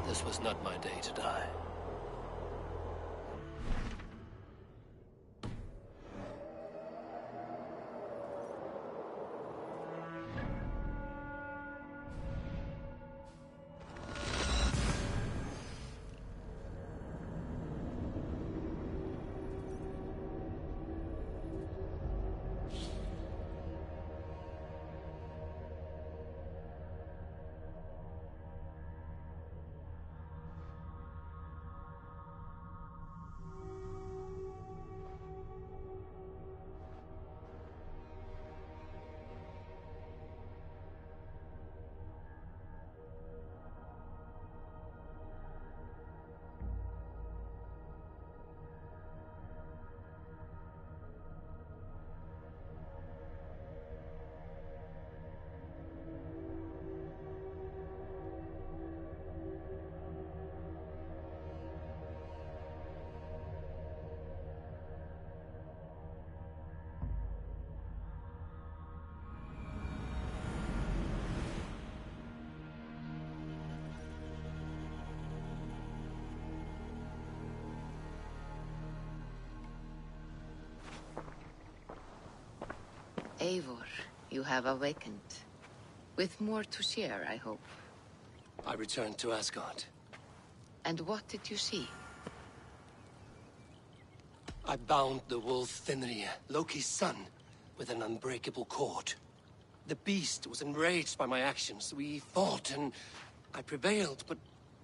This was not my day to die. Eivor, you have awakened. With more to share, I hope. I returned to Asgard. And what did you see? I bound the wolf Fenrir, Loki's son, with an unbreakable cord. The beast was enraged by my actions. We fought and I prevailed, but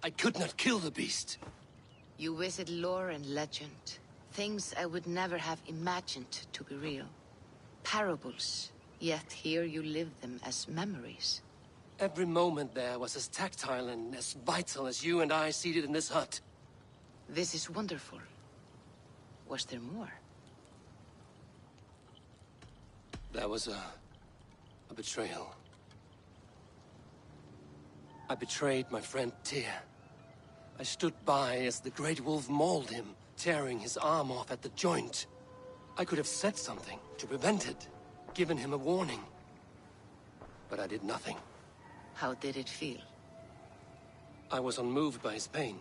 I could not kill the beast. You visit lore and legend. Things I would never have imagined to be real. Parables, yet here you live them as memories. Every moment there was as tactile and as vital as you and I seated in this hut. This is wonderful. Was there more? There was a betrayal. I betrayed my friend Tyr. I stood by as the Great Wolf mauled him, tearing his arm off at the joint. I could have said something to prevent it, given him a warning. But I did nothing. How did it feel? I was unmoved by his pain.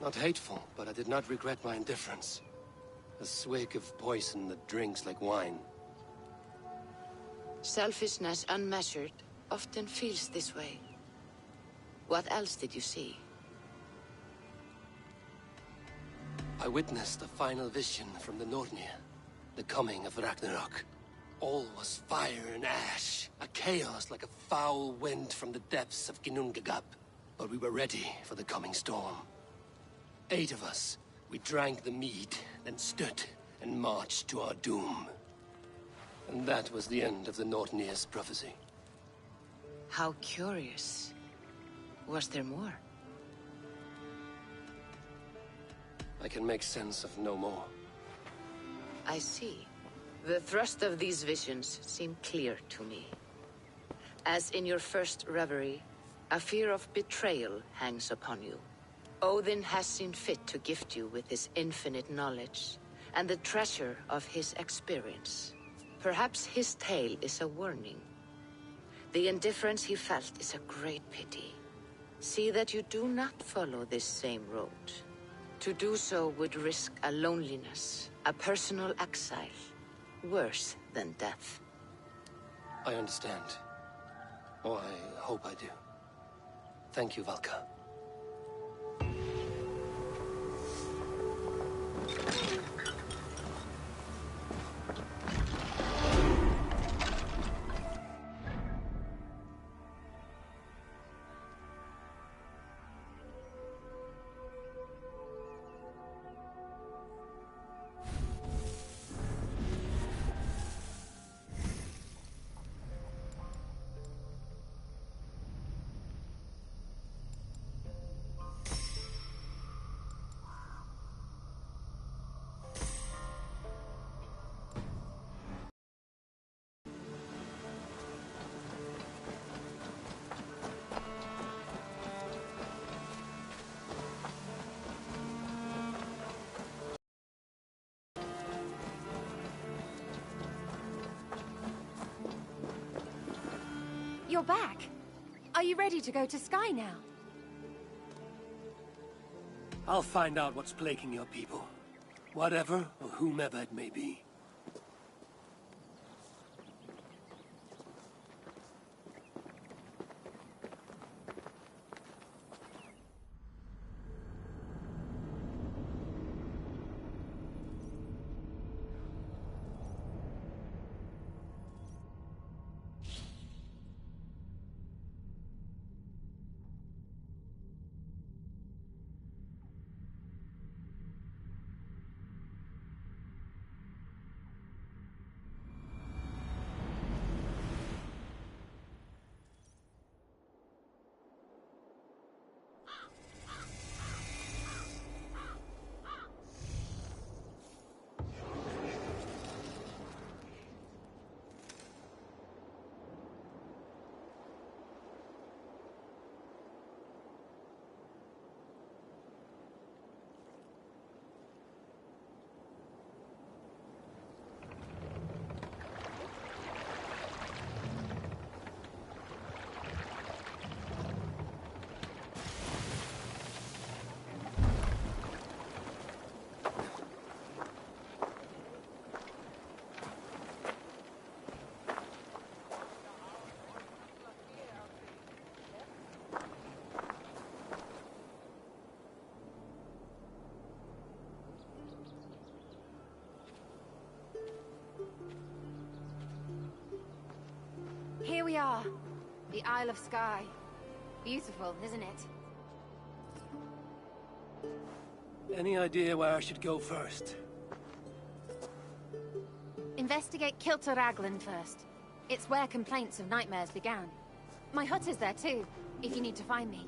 Not hateful, but I did not regret my indifference. A swig of poison that drinks like wine. Selfishness unmeasured often feels this way. What else did you see? I witnessed a final vision from the Nornir, the coming of Ragnarok. All was fire and ash, a chaos like a foul wind from the depths of Ginnungagap. But we were ready for the coming storm. 8 of us, we drank the mead, then stood and marched to our doom. And that was the end of the Nornir's prophecy. How curious. Was there more? I can make sense of no more. I see. The thrust of these visions seem clear to me. As in your first reverie, a fear of betrayal hangs upon you. Odin has seen fit to gift you with his infinite knowledge, and the treasure of his experience. Perhaps his tale is a warning. The indifference he felt is a great pity. See that you do not follow this same road. To do so would risk a loneliness, a personal exile, worse than death. I understand. Or I hope I do. Thank you, Valka. You're back. Are you ready to go to Sky now? I'll find out what's plaguing your people. Whatever or whomever it may be. Here we are. The Isle of Skye. Beautiful, isn't it? Any idea where I should go first? Investigate Kilter Raglan first. It's where complaints of nightmares began. My hut is there too, if you need to find me.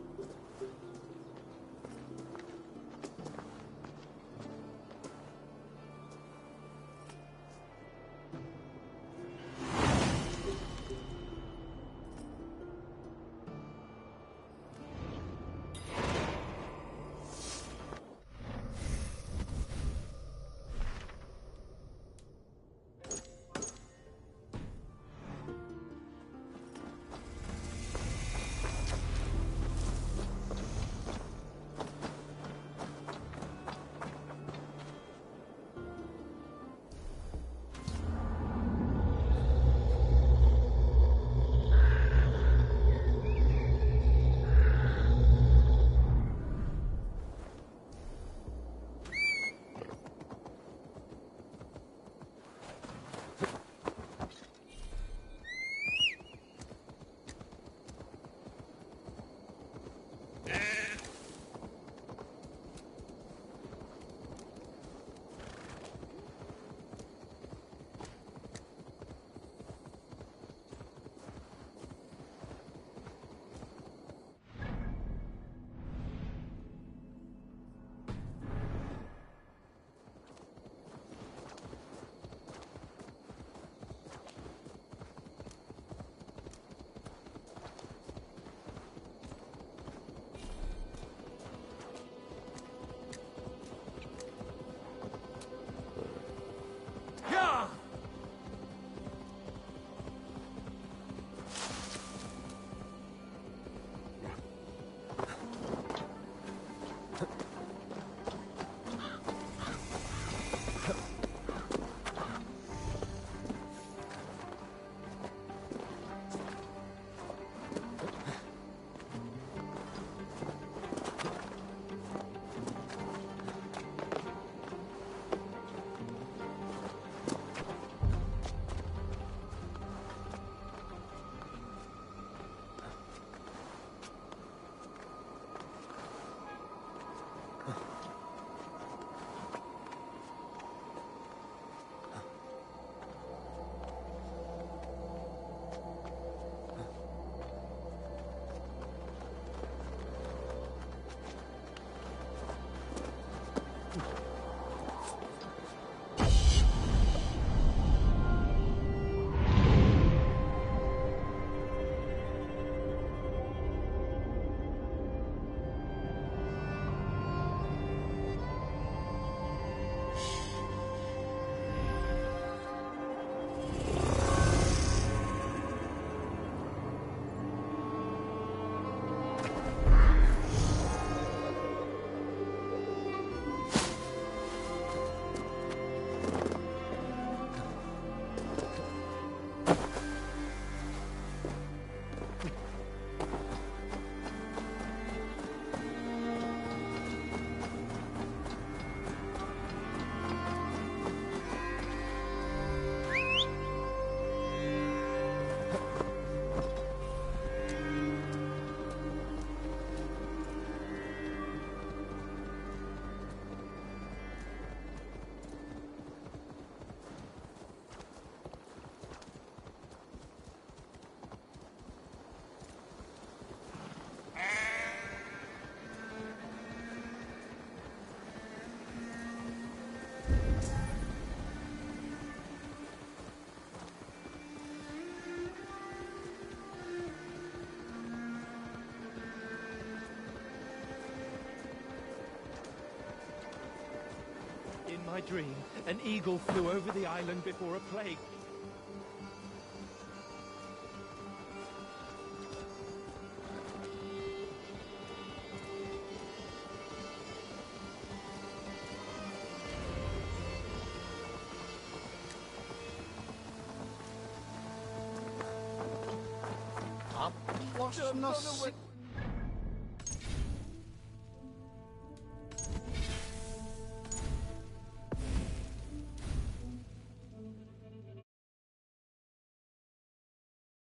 In my dream, an eagle flew over the island before a plague. What a sick